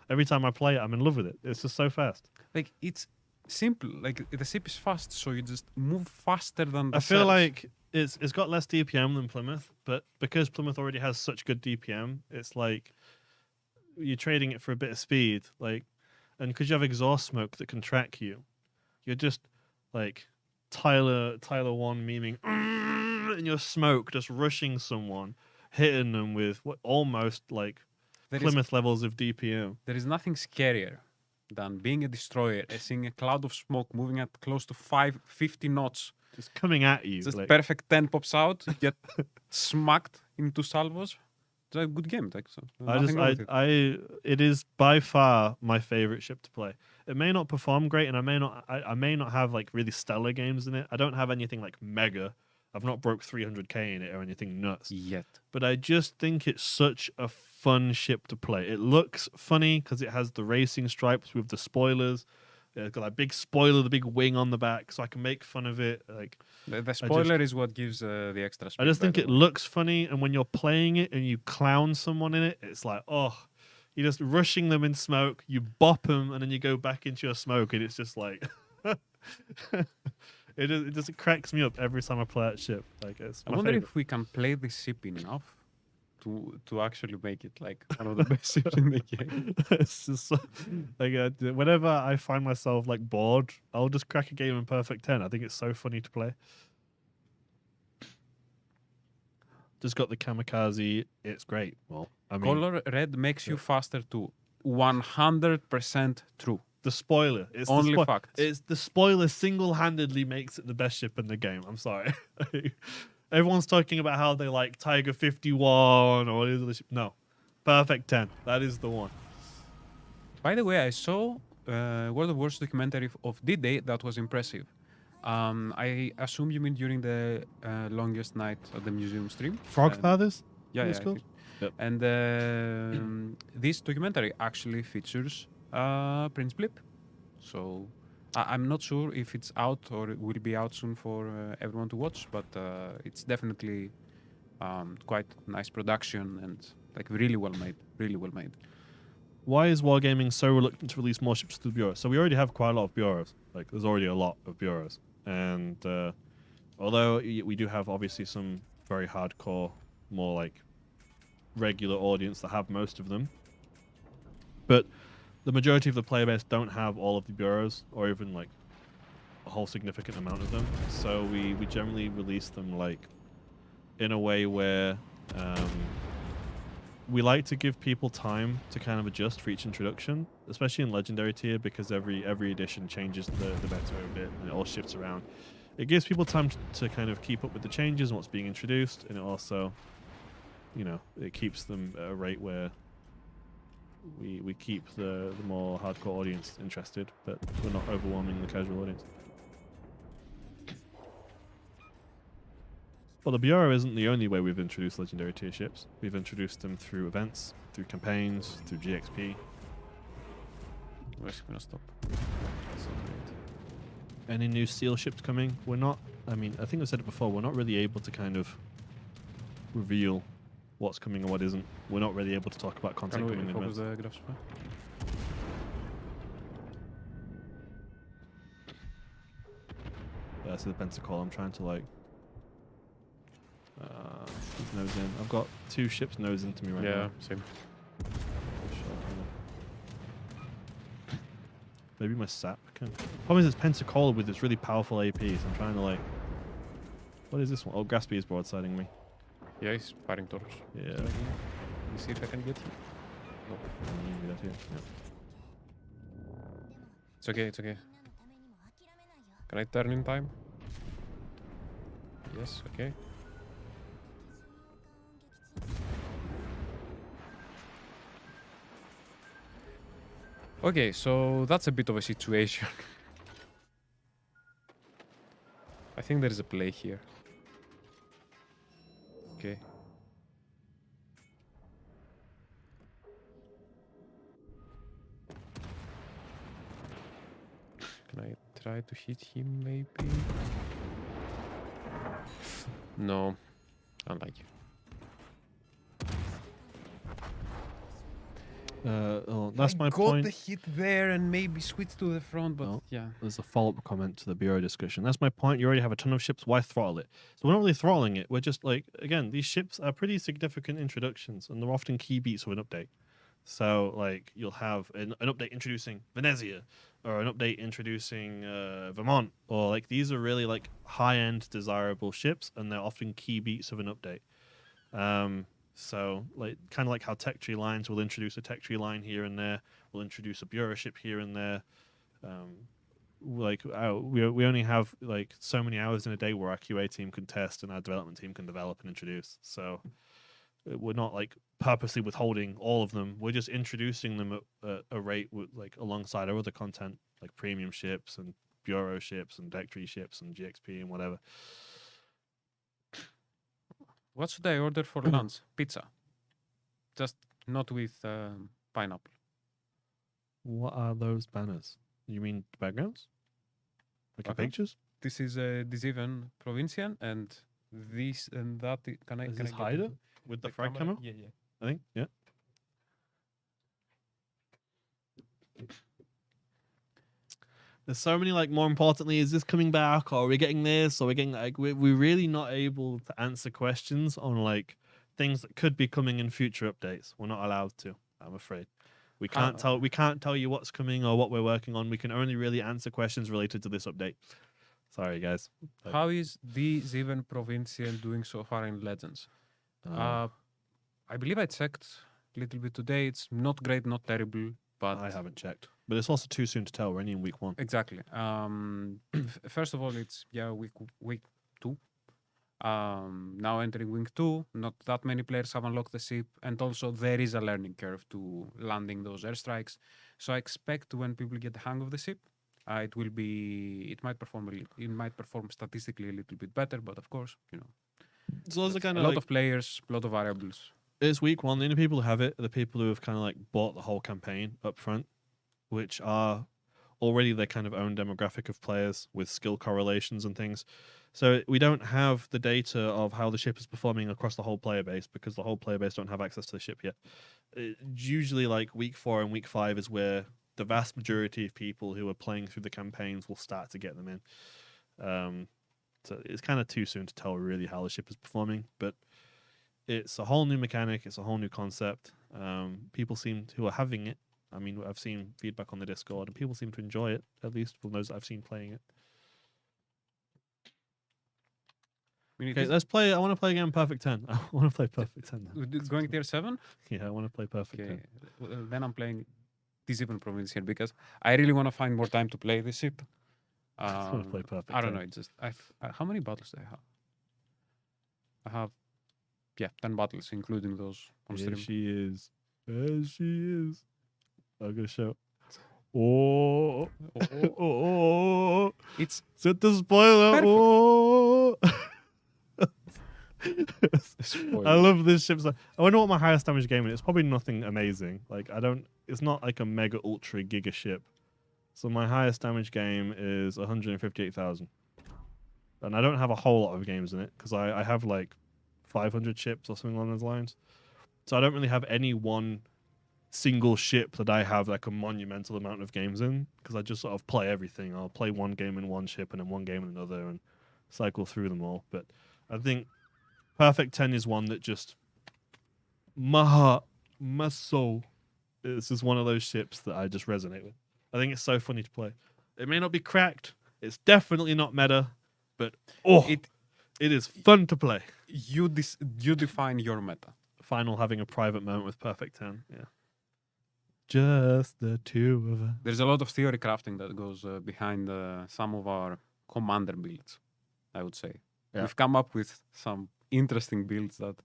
Every time I play it, I'm in love with it. It's just so fast. Like it's simple. Like the ship is fast, so you just move faster than the I feel cells. like it's got less DPM than Plymouth, but because Plymouth already has such good DPM, it's like you're trading it for a bit of speed, like, and because you have exhaust smoke that can track you, you're just like Tyler 1 memeing in your smoke, just rushing someone, hitting them with what almost like Plymouth levels of DPM. There is nothing scarier than being a destroyer and seeing a cloud of smoke moving at close to 50 knots. Just coming at you. Just like, perfect 10 pops out, get smacked into salvos. It's a good game. Like, so it is by far my favorite ship to play. It may not perform great, and I may not have like really stellar games in it. I don't have anything like mega. I've not broke 300k in it or anything nuts yet. But I just think it's such a fun ship to play. It looks funny because it has the racing stripes with the spoilers. It's got that big spoiler, the big wing on the back, so I can make fun of it. Like the spoiler is what gives the extra speed. I just think it looks funny, and when you're playing it and you clown someone in it, it's like, oh, you're just rushing them in smoke, you bop them, and then you go back into your smoke, and it's just like... It just cracks me up every time I play that ship. Like, it's I my wonder favorite. if we can play this ship enough to actually make it like one of the best ships in the game. It's just so, like whenever I find myself like bored, I'll just crack a game in Perfect 10. I think it's so funny to play. Just got the kamikaze. It's great. Well, I mean, Color red makes you faster too. 100% true. the spoiler. It's Only the facts. It's the spoiler single-handedly makes it the best ship in the game. I'm sorry. Everyone's talking about how they like Tiger 51 or these other ships. No, Perfect 10. That is the one. By the way, I saw World of Wars documentary of D-Day that was impressive. I assume you mean during the longest night of the museum stream. Frog Fathers? Yeah, It's yeah. called? Yep. And this documentary actually features Prince Blip. So I'm not sure if it's out or it will be out soon for everyone to watch, but it's definitely quite nice production and like really well made, really well made. Why is Wargaming so reluctant to release more ships to the Bureau? So we already have quite a lot of bureaus. Like, there's already a lot of bureaus. And although we do have obviously some very hardcore, more like regular audience that have most of them, but the majority of the player base don't have all of the bureaus or even like a whole significant amount of them. So we generally release them like in a way where we like to give people time to kind of adjust for each introduction, especially in Legendary tier, because every edition changes the meta a bit and it all shifts around. It gives people time to kind of keep up with the changes and what's being introduced, and it also, you know, it keeps them at a rate where we keep the more hardcore audience interested, but we're not overwhelming the casual audience. Well, the Bureau isn't the only way we've introduced Legendary tier ships. We've introduced them through events, through campaigns, through GXP. Where's it gonna stop? That's so great. Any new Steel ships coming? We're not, I mean, I think I said it before, we're not really able to kind of reveal what's coming and what isn't. We're not really able to talk about content Can coming we in focus events. the graphs? Yeah, I see the Pensacola. I'm trying to like keep nose in. I've got 2 ships nose into me right Yeah, now. same. Maybe my sap can. Problem is, it's Pensacola with this really powerful AP, so I'm trying to like. What is this one? Oh, Gaspy is broadsiding me. Yeah, he's firing torch. Yeah. Let me see if I can get him. No. Maybe that here. Yeah. It's okay, it's okay. Can I turn in time? Yes, okay. Okay, so that's a bit of a situation. I think there is a play here. Okay. Can I try to hit him maybe? No, unlucky. That's my point. Got the hit there and maybe switch to the front, but Oh. yeah. There's a follow-up comment to the bureau discussion. That's my point. You already have a ton of ships. Why throttle it? So we're not really throttling it. We're just like, again, these ships are pretty significant introductions, and they're often key beats of an update. So like, you'll have an update introducing Venezia, or an update introducing Vermont, or like these are really like high-end desirable ships, and they're often key beats of an update. So like kind of like how tech tree lines will introduce a tech tree line here and there, we'll introduce a bureau ship here and there. We only have like so many hours in a day where our QA team can test and our development team can develop and introduce. So we're not like purposely withholding all of them. We're just introducing them at a rate with, like alongside our other content, like premium ships and bureau ships and deck tree ships and GXP and whatever. What should I order for lunch? Pizza. Just not with pineapple. What are those banners? You mean backgrounds? Like Okay. pictures? This is the Zeven Provinciën, and this and that. Can I? Is Can this I get Haida into with the the frag camera? camo? Yeah, yeah. I think, yeah. There's so many, like, more importantly, is this coming back, or are we getting this, or are we getting, like, we're really not able to answer questions on, like, things that could be coming in future updates. We're not allowed to, I'm afraid. We can't tell you what's coming or what we're working on. We can only really answer questions related to this update. Sorry, guys. How is the Zeven Provinciën doing so far in Legends? I believe I checked a little bit today. It's not great, not terrible, but I haven't checked. But it's also too soon to tell. We're only in week 1. exactly. First of all, it's week 2. Now entering week 2, not that many players have unlocked the ship, and also there is a learning curve to landing those airstrikes. So I expect when people get the hang of the ship, it might perform statistically a little bit better, but of course, So those are kind a of lot like, of players, a lot of variables. it's week 1. The only people who have it are the people who have kind of like bought the whole campaign up front, which are already their kind of own demographic of players with skill correlations and things. So we don't have the data of how the ship is performing across the whole player base because the whole player base don't have access to the ship yet. Usually like week 4 and week 5 is where the vast majority of people who are playing through the campaigns will start to get them in. So it's kind of too soon to tell really how the ship is performing, but it's a whole new mechanic. It's a whole new concept. People who are having it. I mean, I've seen feedback on the Discord, and people seem to enjoy it, at least from those I've seen playing it. Okay, let's play. I want to play again Perfect 10. I want to play Perfect 10 now. Going tier 7? Yeah, I want to play Perfect Okay. 10. Well, then I'm playing this Zeven Provinciën because I really want to find more time to play this ship. I want to play Perfect 10. I don't know. It's just how many battles do I have? I have 10 battles, including those on Here stream. she is. There she is. I'm gonna show. Oh, oh. It's Set the spoiler. Perfect. Oh. spoiler. I love this ship. I wonder what my highest damage game is. It's probably nothing amazing. Like it's not like a mega ultra giga ship. So my highest damage game is 158,000. And I don't have a whole lot of games in it because I have like 500 ships or something along those lines. So I don't really have any one single ship that I have like a monumental amount of games in, because I just sort of play everything. I'll play one game in one ship and then one game in another and cycle through them all. But I think Perfect 10 is one that just my heart, my soul. It's just one of those ships that I just resonate with. I think it's so funny to play. It may not be cracked. It's definitely not meta, but it is fun to play. You define your meta. Final having a private moment with Perfect 10. Yeah. Just the two of us. There's a lot of theory crafting that goes behind some of our commander builds, I would say. Yeah. We've come up with some interesting builds that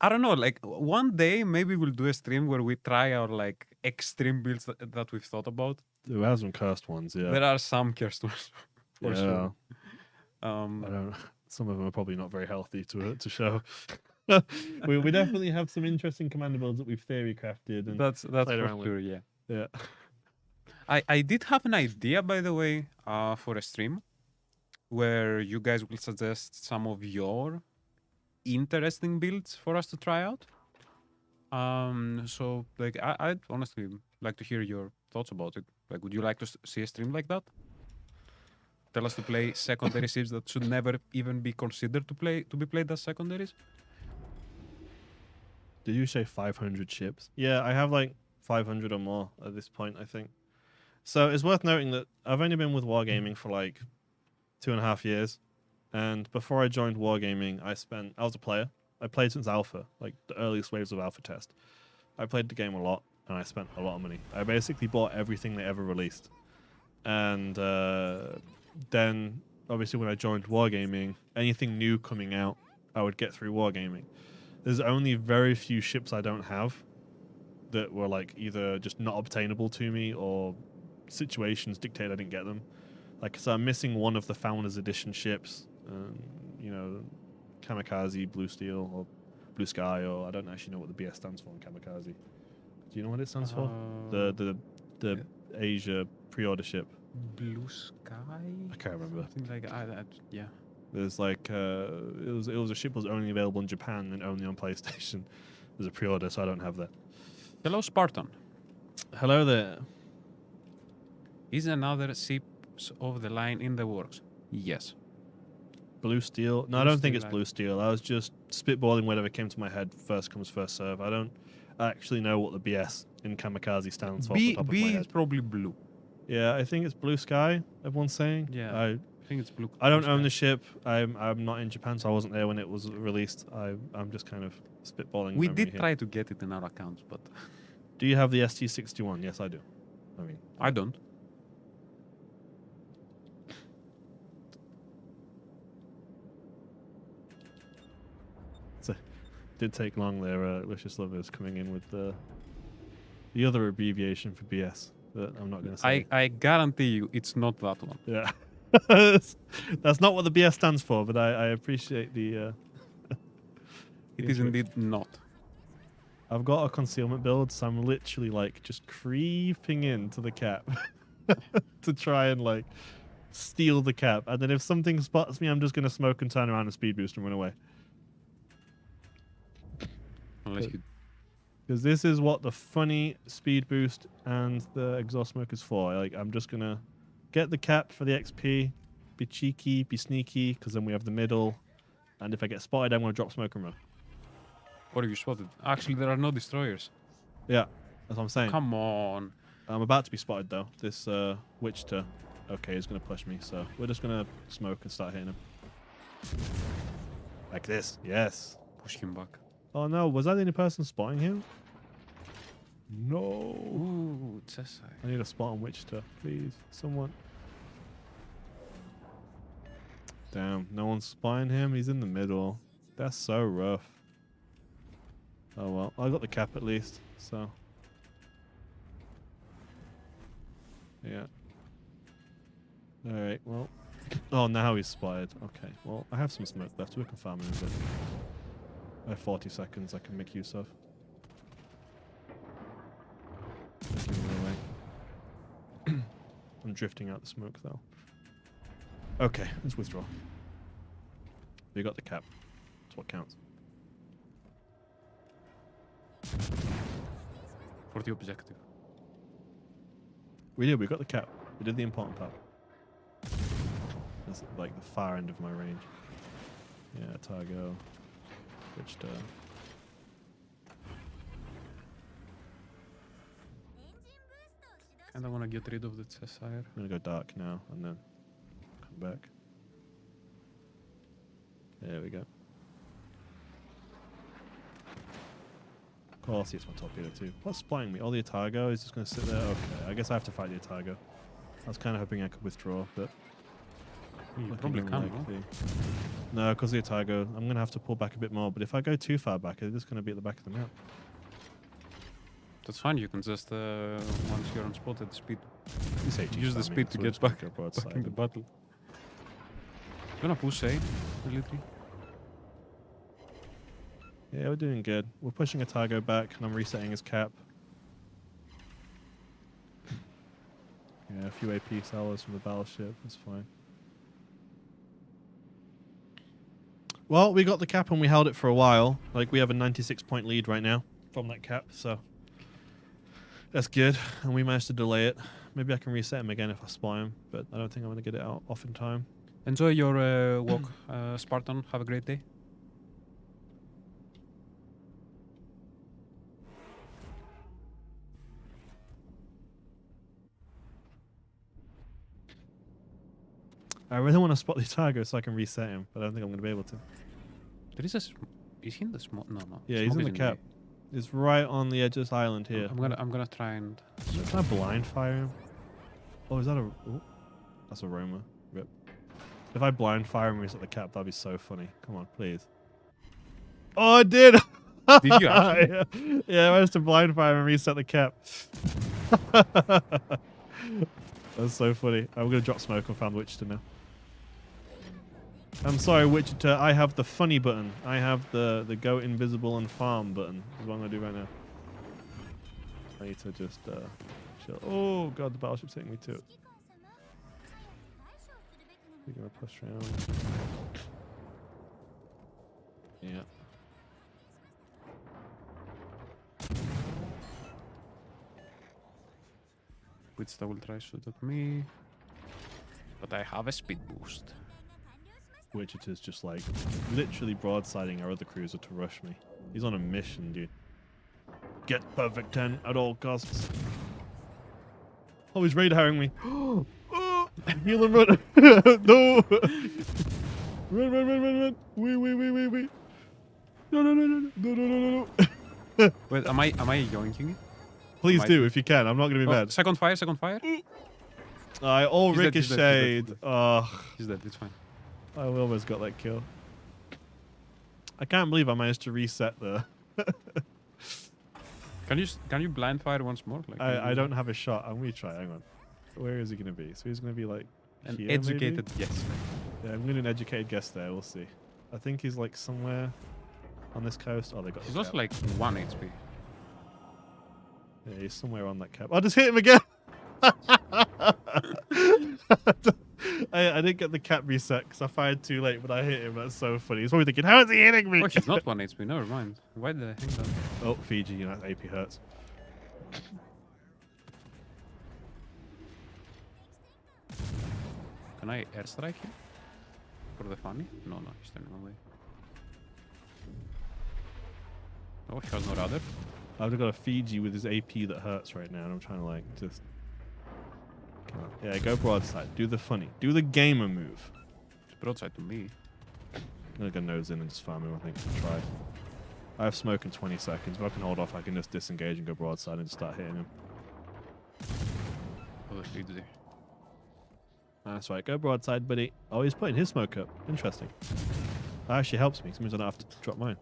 I don't know, like one day maybe we'll do a stream where we try our like extreme builds that we've thought about. There are some cursed ones, yeah. There are some cursed ones, for sure. I don't. Some of them are probably not very healthy to show. we definitely have some interesting commander builds that we've theory crafted. And That's played for around with. sure, yeah. Yeah. I did have an idea, by the way, for a stream where you guys will suggest some of your interesting builds for us to try out. So like I'd honestly like to hear your thoughts about it. Like, would you like to see a stream like that? Tell us to play secondary ships that should never even be considered to be played as secondaries. Did you say 500 ships? Yeah, I have like 500 or more at this point, I think. So it's worth noting that I've only been with Wargaming for like 2.5 years. And before I joined Wargaming, I was a player. I played since Alpha, like the earliest waves of Alpha test. I played the game a lot, and I spent a lot of money. I basically bought everything they ever released. And then, obviously, when I joined Wargaming, anything new coming out, I would get through Wargaming. There's only very few ships I don't have that were like either just not obtainable to me or situations dictated I didn't get them. Like, so I'm missing one of the Founders Edition ships. You know, Kamikaze, Blue Steel, or Blue Sky, or I don't actually know what the BS stands for in Kamikaze. Do you know what it stands for? The Asia pre-order ship. Blue Sky? I can't remember. Something like yeah. There's like it was a ship that was only available in Japan and only on PlayStation. There's a pre-order, so I don't have that. Hello, Spartan. Hello there. Is another ship of the line in the works? Yes. Blue Steel? No, I don't think it's Blue Steel. I was just spitballing whatever came to my head. First comes, first serve. I don't actually know what the BS in Kamikaze stands for. Off the top of my head. Is probably blue. Yeah, I think it's Blue Sky. Everyone's saying. Yeah, I think it's blue. I don't own the ship. I'm not in Japan, so I wasn't there when it was released. I'm just kind of spitballing. We memory did here. try to get it in our accounts, but Do you have the ST-61? Yes, I do. I mean, I don't. did take long there. Licious Lovers coming in with the other abbreviation for BS that I'm not going to say. I guarantee you, it's not that one. Yeah, that's not what the BS stands for. But I appreciate the. It is indeed not. I've got a concealment build, so I'm literally like just creeping into the cap to try and like steal the cap, and then if something spots me, I'm just going to smoke and turn around and speed boost and run away. Unless you... Because this is what the funny speed boost and the exhaust smoke is for. Like, I'm just gonna get the cap for the XP, be cheeky, be sneaky, because then we have the middle, and if I get spotted, I'm gonna drop smoke and run. What have you spotted? Actually, there are no destroyers. Yeah, that's what I'm saying. Come on. I'm about to be spotted though. This Wichita, okay, is gonna push me, so we're just gonna smoke and start hitting him. Like this, yes. Push him back. Oh no, was I the only person spotting him? No. Ooh, it's a side. I need a spot on Wichita, please. Someone. Damn, no one's spotting him. He's in the middle. That's so rough. Oh well, I got the cap at least, so. Yeah. Alright, well. Oh, now he's spotted. Okay, well, I have some smoke left. We can farm him a bit. I have 40 seconds I can make use of. Give him away. I'm drifting out the smoke though. Okay, let's withdraw. We got the cap. That's what counts. For the objective. We did. We got the cap. We did the important part. That's like the far end of my range. Yeah, Targo. Switched. And I want to get rid of the Cheshire. I'm gonna go dark now and then come back. There we go. Of course, it's my torpedo too. What's spying me? Oh, the Otago is just gonna sit there. Okay, I guess I have to fight the Otago. I was kind of hoping I could withdraw, but You looking probably can, no? unlikely. No, because the Otago, I'm gonna have to pull back a bit more. But if I go too far back, it's just gonna be at the back of the map. That's fine, you can just, once you're on spot at the speed, You say use the speed to get back in the battle. Gonna push A, military. Yeah, we're doing good. We're pushing Otago back, and I'm resetting his cap. Yeah, a few AP salvos from the battleship. That's fine. Well, we got the cap and we held it for a while. Like, we have a 96-point lead right now from that cap, so that's good. And we managed to delay it. Maybe I can reset him again if I spy him, but I don't think I'm going to get it out off in time. Enjoy your walk, Spartan. Have a great day. I really want to spot the Otago so I can reset him, but I don't think I'm going to be able to. There is a... Is he in the smoke? No, no. Yeah, he's Smoke in is the cap. It's right on the edge of this island here. I'm gonna try and... Can I blind fire him? Oh, is that a... Ooh, that's a Roma. Rip. If I blind fire him and reset the cap, that'd be so funny. Come on, please. Oh, I did! Did you actually? Yeah, I managed to blind fire him and reset the cap. That's so funny. I'm going to drop smoke and found Wichita now. I'm sorry, Wichita. I have the funny button. I have the go invisible and farm button. Is what I'm going to do right now. I need to just chill. Oh, God, the battleship's hitting me too. We're going to push around. Yeah. Wichita will try shoot at me. But I have a speed boost. Wichita's just like literally broadsiding our other cruiser to rush me. He's on a mission, dude. Get perfect 10 at all costs. Oh, he's raid-hiring me. Oh, heal and run. No. Run. Wait. No. Wait, am I yoinking it? Please do, if you can. I'm not going to be Oh, mad. second fire. I all He's dead, he's dead, he's dead, he's ricocheted. dead. Ugh. He's dead, it's fine. I almost got that kill. I can't believe I managed to reset the... Can you blind fire once more? Like, I don't have a shot. I'm going to try. Hang on. Where is he going to be? So he's going to be like an here, educated maybe? guess. Yeah, I'm going to do an educated guess there. We'll see. I think he's like somewhere on this coast. Oh, they got He's the also cap. like 1 HP. Yeah, he's somewhere on that cap. I just hit him again! I didn't get the cap reset because I fired too late, but I hit him. That's so funny. He's probably thinking, how is he hitting me? Oh, he's not 1 HP. Never mind. Why did I think that? Oh, Fiji, you know, AP hurts. Can I airstrike him? For the funny? No, he's turning away. Oh, he has no rudder. I've got a Fiji with his AP that hurts right now, and I'm trying to like just... Come on. Yeah, go broadside. Do the funny. Do the gamer move. It's broadside to me. I'm gonna go nose in and just farm him, I think. Try. I have smoke in 20 seconds, but I can hold off. I can just disengage and go broadside and start hitting him. Oh, that's easy. That's right. Go broadside, buddy. Oh, he's putting his smoke up. Interesting. That actually helps me, because it means I don't have to drop mine.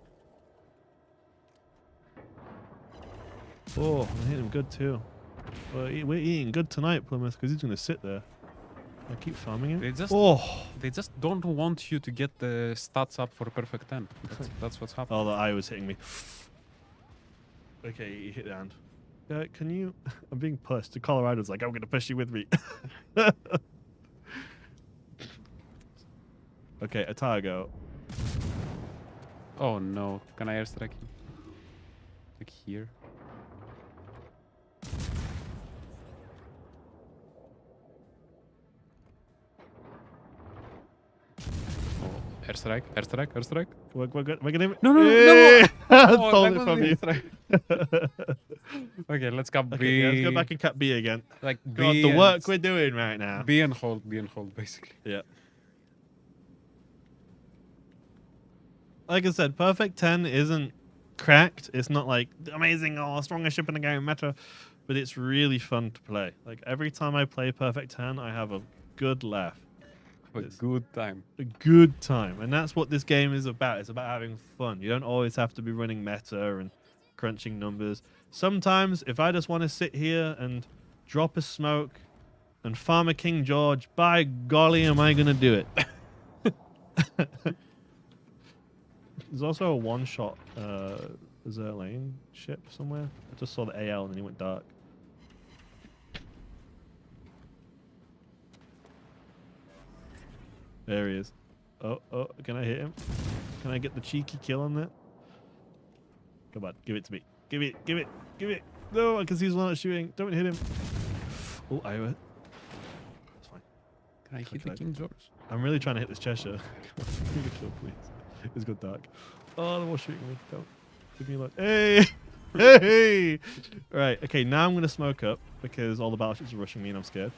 Oh, I'm hitting him good too. Well, we're eating good tonight, Plymouth, because he's going to sit there. I keep farming him. They just don't want you to get the stats up for perfect 10. That's what's happening. Oh, the eye was hitting me. Okay, he hit the hand. Can you... I'm being pushed. The Colorado's like, I'm going to push you with me. Okay, Otago. Oh no, can I airstrike him? Like here. Oh, airstrike, airstrike, airstrike. We're gonna. No, no, no, Hey! no! Stole that it was from the you. airstrike. Okay, let's cap Okay, B. yeah, let's go back and cut B again. Like God, B the and work we're doing right now. B and hold, basically. Yeah. Like I said, Perfect 10 isn't cracked. It's not like the amazing, strongest ship in the game, meta. But it's really fun to play. Like every time I play Perfect 10, I have a good laugh. A It's good time. a good time. And that's what this game is about. It's about having fun. You don't always have to be running meta and crunching numbers. Sometimes, if I just want to sit here and drop a smoke and farm a King George, by golly, am I going to do it. There's also a one-shot Zerlane ship somewhere. I just saw the AL and then he went dark. There he is. Oh, can I hit him? Can I get the cheeky kill on that? Come on, give it to me. Give it. No, I can see he's not shooting. Don't hit him. Oh, I hit. It's fine. Can I hit the King George? I'm really trying to hit this Cheshire. Give me a kill, please. It's got dark. Oh, the wall's shooting me. Don't. Leave me alone. Hey! Hey! Right, okay, now I'm going to smoke up because all the battleships are rushing me and I'm scared.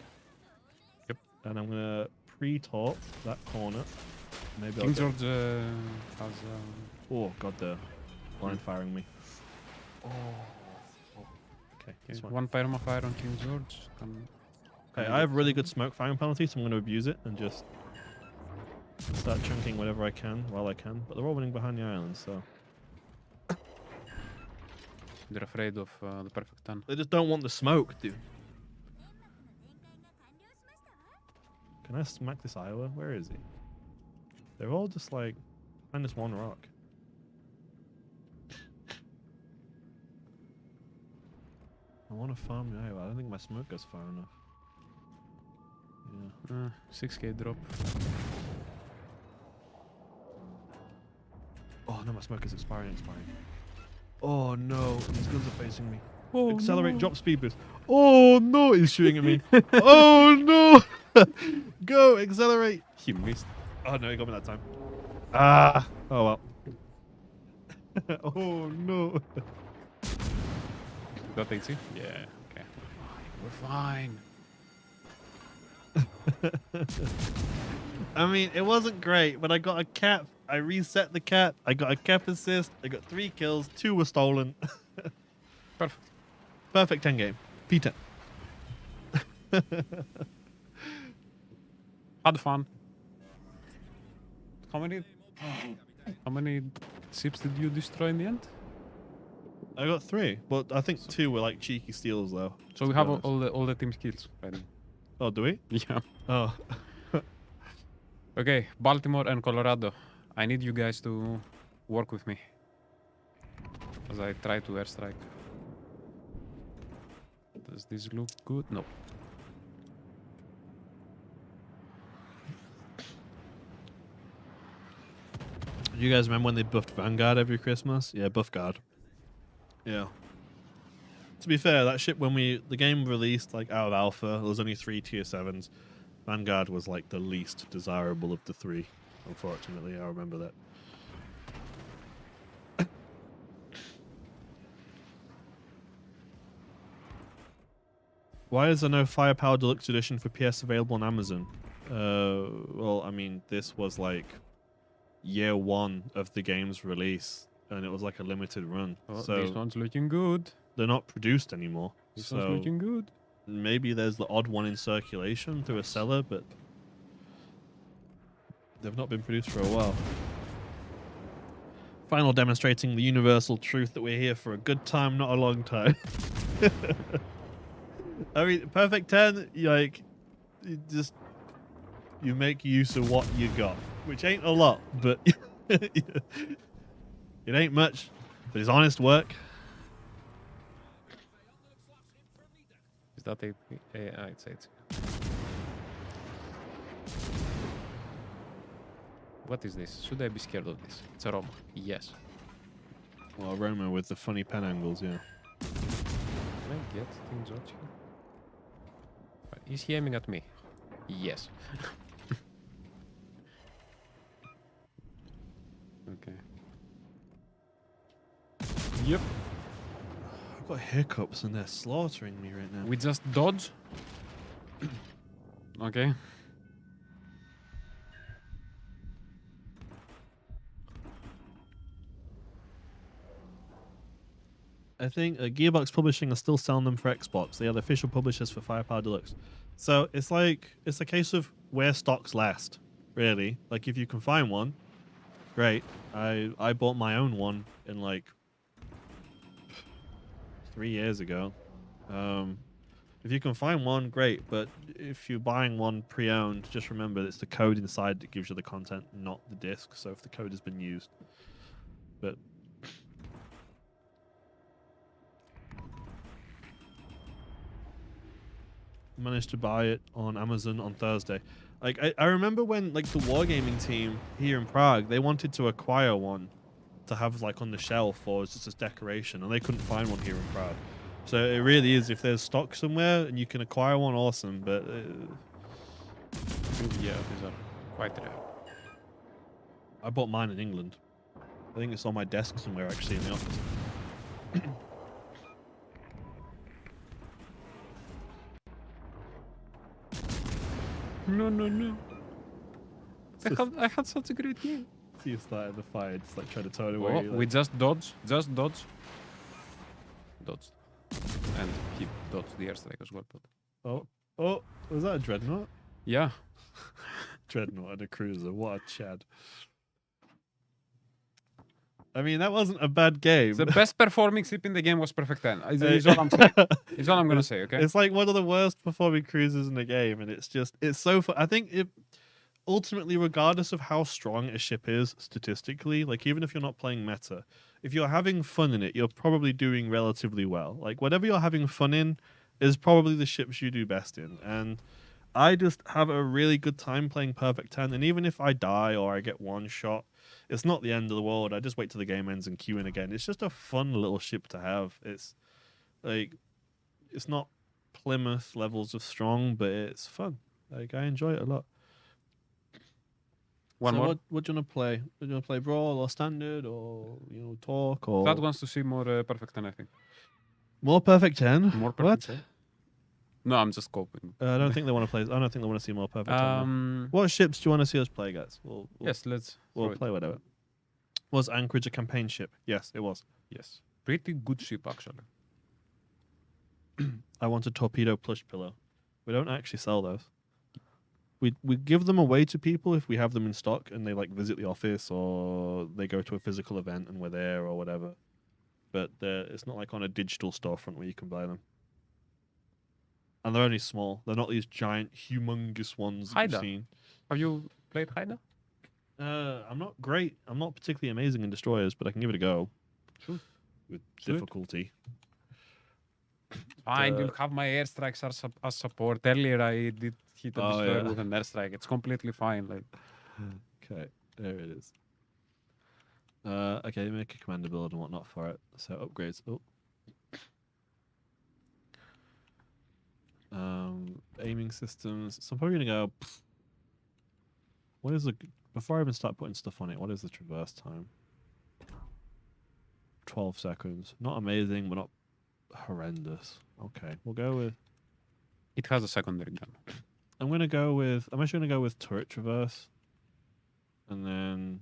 Yep. And I'm going to pre-torp that corner. Maybe King I'll George has... Oh, God, they're blind firing me. Oh. Okay, Okay, this one. one permafire on King George. Okay, I have really good smoke firing penalty, so I'm going to abuse it and just start chunking whatever I can while I can. But they're all running behind the island, so... They're afraid of the perfect 10. They just don't want the smoke, dude. Can I smack this Iowa? Where is he? They're all just like behind this one rock. I want to farm the Iowa. I don't think my smoke goes far enough. Yeah. 6k drop. Oh no, my smoke is expiring. Oh no, these guns are facing me. Oh, Accelerate, no. drop speed boost. Oh no, he's shooting at me. Oh no! Go, accelerate. He missed. Oh no, he got me that time. Ah! Oh well. Oh no. Got AC? Yeah, okay. We're fine. I mean, it wasn't great, but I got a cap. I reset the cap. I got a cap assist. I got 3 kills. 2 were stolen. Perfect. Perfect 10 game. P10. Had fun. How many ships did you destroy in the end? I got 3, but I think 2 were like cheeky steals though. So we have all the team's kills right now. Oh, do we? Yeah. Oh. Okay, Baltimore and Colorado. I need you guys to work with me as I try to airstrike. Does this look good? No. You guys remember when they buffed Vanguard every Christmas? Yeah, buff guard. Yeah. To be fair, that ship when the game released like out of alpha, there was only 3 tier 7s. Vanguard was like the least desirable of the 3. Unfortunately, I remember that. Why is there no Firepower Deluxe Edition for PS available on Amazon? Well, I mean, this was like year 1 of the game's release, and it was like a limited run. Oh, so this one's looking good. they're not produced anymore. This so one's looking good. maybe there's the odd one in circulation through a seller, but they've not been produced for a while. Final demonstrating the universal truth that we're here for a good time, not a long time. I mean, Perfect 10, you make use of what you got, which ain't a lot, but it ain't much, but it's honest work. Is that a... it's 8. What is this? Should I be scared of this? It's a Roma. Yes. Well, Roma with the funny pen angles, yeah. Can I get Team George here? Is he aiming at me? Yes. Okay. Yep. I've got hiccups and they're slaughtering me right now. We just dodge. Okay. I think Gearbox Publishing are still selling them for Xbox. They are the official publishers for Firepower Deluxe. So it's like, it's a case of where stocks last, really. Like if you can find one, great. I bought my own one in like 3 years ago. If you can find one, great. But if you're buying one pre-owned, just remember it's the code inside that gives you the content, not the disc. So if the code has been used, but managed to buy it on Amazon on Thursday. Like I remember when like the wargaming team here in Prague, they wanted to acquire one to have like on the shelf or just as decoration, and they couldn't find one here in Prague. So it really is, if there's stock somewhere and you can acquire one, awesome. But Yeah, these are quite rare. I bought mine in England. I think it's on my desk somewhere actually in the office. No, no, no. I had such a great game. See you started the fire, just like try to turn away. Oh, like, we just dodge. Just dodge. Dodged. And he dodged the airstrike as well. But oh, was that a dreadnought? yeah. Dreadnought and a cruiser. What a chad. I mean, that wasn't a bad game. The best performing ship in the game was Perfect 10. Is all I'm saying. Is all I'm gonna say, okay? It's like one of the worst performing cruisers in the game, and it's so fun. I think it ultimately, regardless of how strong a ship is statistically, like even if you're not playing meta, if you're having fun in it, you're probably doing relatively well. Like whatever you're having fun in is probably the ships you do best in. And I just have a really good time playing Perfect 10. And even if I die or I get one shot, it's not the end of the world. I just wait till the game ends and queue in again. It's just a fun little ship to have. It's like, it's not Plymouth levels of strong, but it's fun. Like I enjoy it a lot. One So more. what do you want to play? Do you want to play Brawl or Standard or Talk or That wants to see more Perfect 10, I think. more Perfect 10? More What? Perfect 10? No, I'm just coping. I don't think they want to play. I don't think they want to see more Perfect 10. no. What ships do you want to see us play, guys? Yes, let's. We'll throw it. play whatever. Was Anchorage a campaign ship? Yes, it was. Yes. Pretty good ship, actually. I want a torpedo plush pillow. We don't actually sell those. We give them away to people if we have them in stock and they like visit the office or they go to a physical event and we're there or whatever. But it's not like on a digital storefront where you can buy them. And they're only small. They're not these giant, humongous ones that you've Haida. seen. Have you played Haida? I'm not great. I'm not particularly amazing in destroyers, but I can give it a go. Sure. With Do it. difficulty. Fine, you'll have my airstrikes as support. Earlier, I did hit a Oh, destroyer yeah. with an airstrike. It's completely fine. Like, Okay, there it is. Okay, make a commander build and whatnot for it. So upgrades. Oh. Aiming systems. So I'm probably gonna go. What is the before I even start putting stuff on it? What is the traverse time? 12 seconds. Not amazing, but not horrendous. Okay, we'll go with. it has a secondary gun. I'm actually gonna go with turret traverse, and then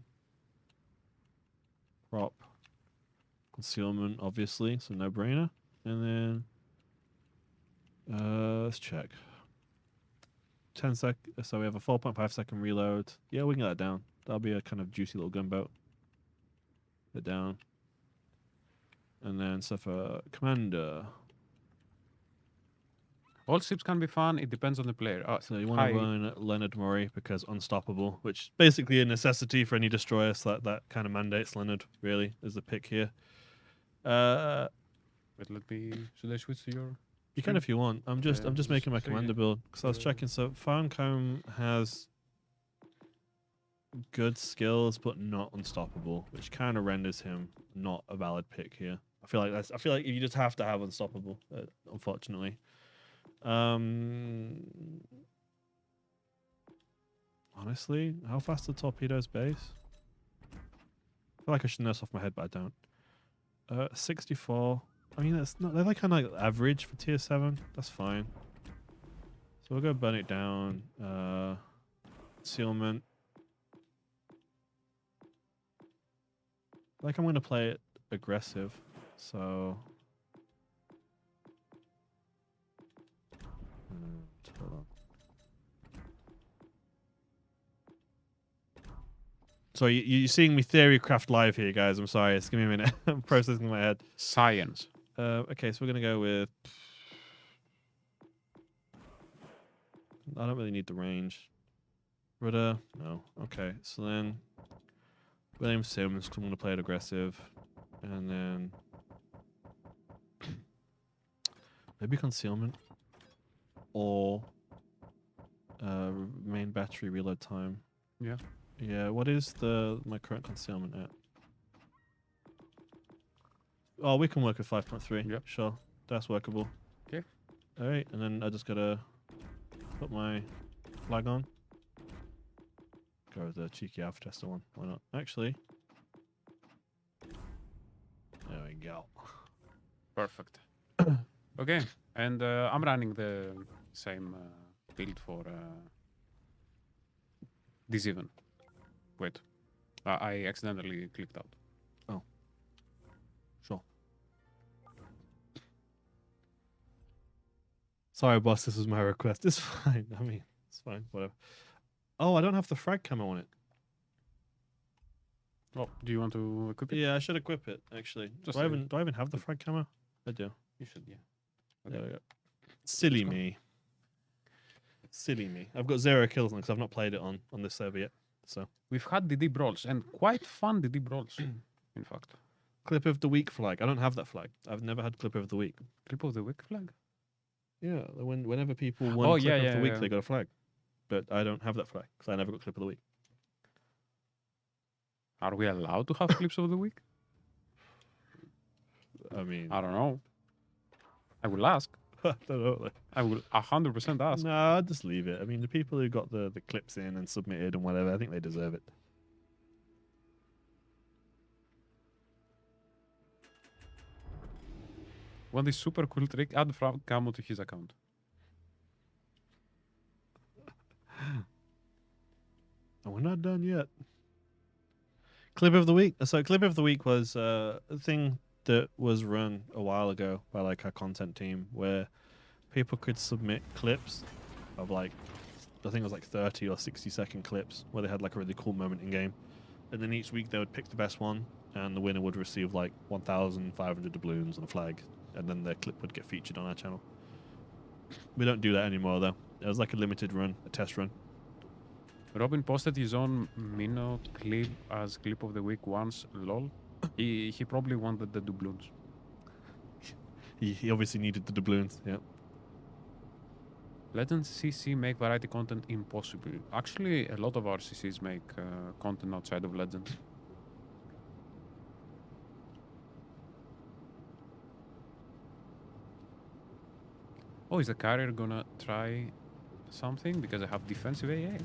prop concealment, obviously, so no brainer, and then let's check. 10 sec. So we have a 4.5 second reload. Yeah, we can get that down. That'll be a kind of juicy little gunboat. Put it down, and then so for commander. All ships can be fun. It depends on the player. So you want hi. to run Leonard Murray because unstoppable, which is basically a necessity for any destroyer. So that kind of mandates Leonard really is the pick here. Wait, let me. Should I switch to your? You can if you want. I'm just just making my say commander build because I was checking. So Farncombe has good skills, but not unstoppable, which kind of renders him not a valid pick here. I feel like you just have to have unstoppable, unfortunately. Honestly, how fast are torpedoes base? I feel like I should know this off my head, but I don't. 64. I mean, that's not. They're like kind of like average for tier 7. That's fine. So we'll go burn it down. Concealment. Like I'm going to play it aggressive, so. Hold on. So you're seeing me theory craft live here, guys. I'm sorry. Just give me a minute. I'm processing in my head. Science. Okay, so we're gonna go with. I don't really need the range. Rudder, no. Okay, so then William Sims. I'm gonna play it aggressive, and then maybe concealment or main battery reload time. Yeah. Yeah, what is my current concealment at? Oh, we can work with 5.3. Yep. Sure. That's workable. Okay. Alright, and then I just gotta put my flag on. Go with the cheeky alpha tester one. Why not? Actually. There we go. Perfect. Okay, and I'm running the same build for the Zeven. Wait, I accidentally clicked out. Oh. Sure. Sorry, boss, this was my request. It's fine. I mean, it's fine. Whatever. Oh, I don't have the frag camo on it. Oh, do you want to equip it? Yeah, I should equip it, actually. Just Do I saying. even have the frag camo? I do. You should, yeah. There we go. Silly go. me. Silly me. I've got 0 kills because I've not played it on this server yet. So We've had DD brawls and quite fun DD brawls, in fact. clip of the week flag. I don't have that flag. I've never had clip of the week. Clip of the week flag? Yeah, whenever people won Oh, clip yeah, of yeah, the week, yeah. they got a flag. But I don't have that flag because I never got clip of the week. Are we allowed to have clips of the week? I mean, I don't know. I will ask. I don't know. I will 100% ask. No, I'll just leave it. I mean, the people who got the clips in and submitted and whatever, I think they deserve it. One this super cool trick, add frag camo to his account. And we're not done yet. Clip of the week. So clip of the week was a thing that was run a while ago by like our content team where people could submit clips of like, I think it was like 30 or 60-second clips where they had like a really cool moment in game. And then each week they would pick the best one and the winner would receive like 1,500 doubloons and a flag. And then their clip would get featured on our channel. We don't do that anymore though. It was like a limited run, a test run. Robin posted his own Minnow clip as clip of the week once. Lol. He probably wanted the doubloons. He obviously needed the doubloons, yeah. Legends CC make variety content impossible. Actually, a lot of our CCs make content outside of Legends. Oh, is the carrier gonna try something? Because I have defensive AA.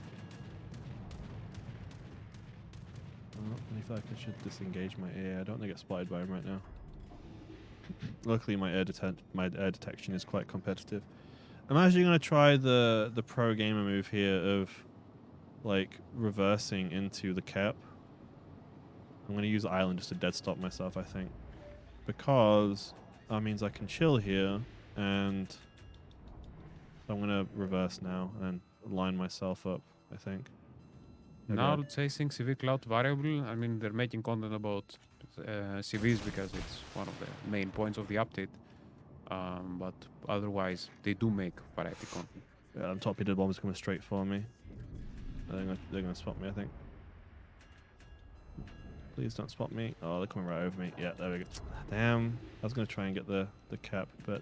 I feel like I should disengage my AA. I don't want to get spotted by him right now. Luckily, my air detection is quite competitive. I'm actually going to try the pro gamer move here of like reversing into the cap. I'm going to use Island just to dead stop myself, I think, because that means I can chill here, and I'm going to reverse now and line myself up, I think. Now chasing CV cloud variable. I mean, they're making content about CVs because it's one of the main points of the update. But otherwise, they do make variety content. Yeah, them torpedo bombs coming straight for me. They're gonna spot me, I think. Please don't spot me. Oh, they're coming right over me. Yeah, there we go. Damn. I was gonna try and get the cap, but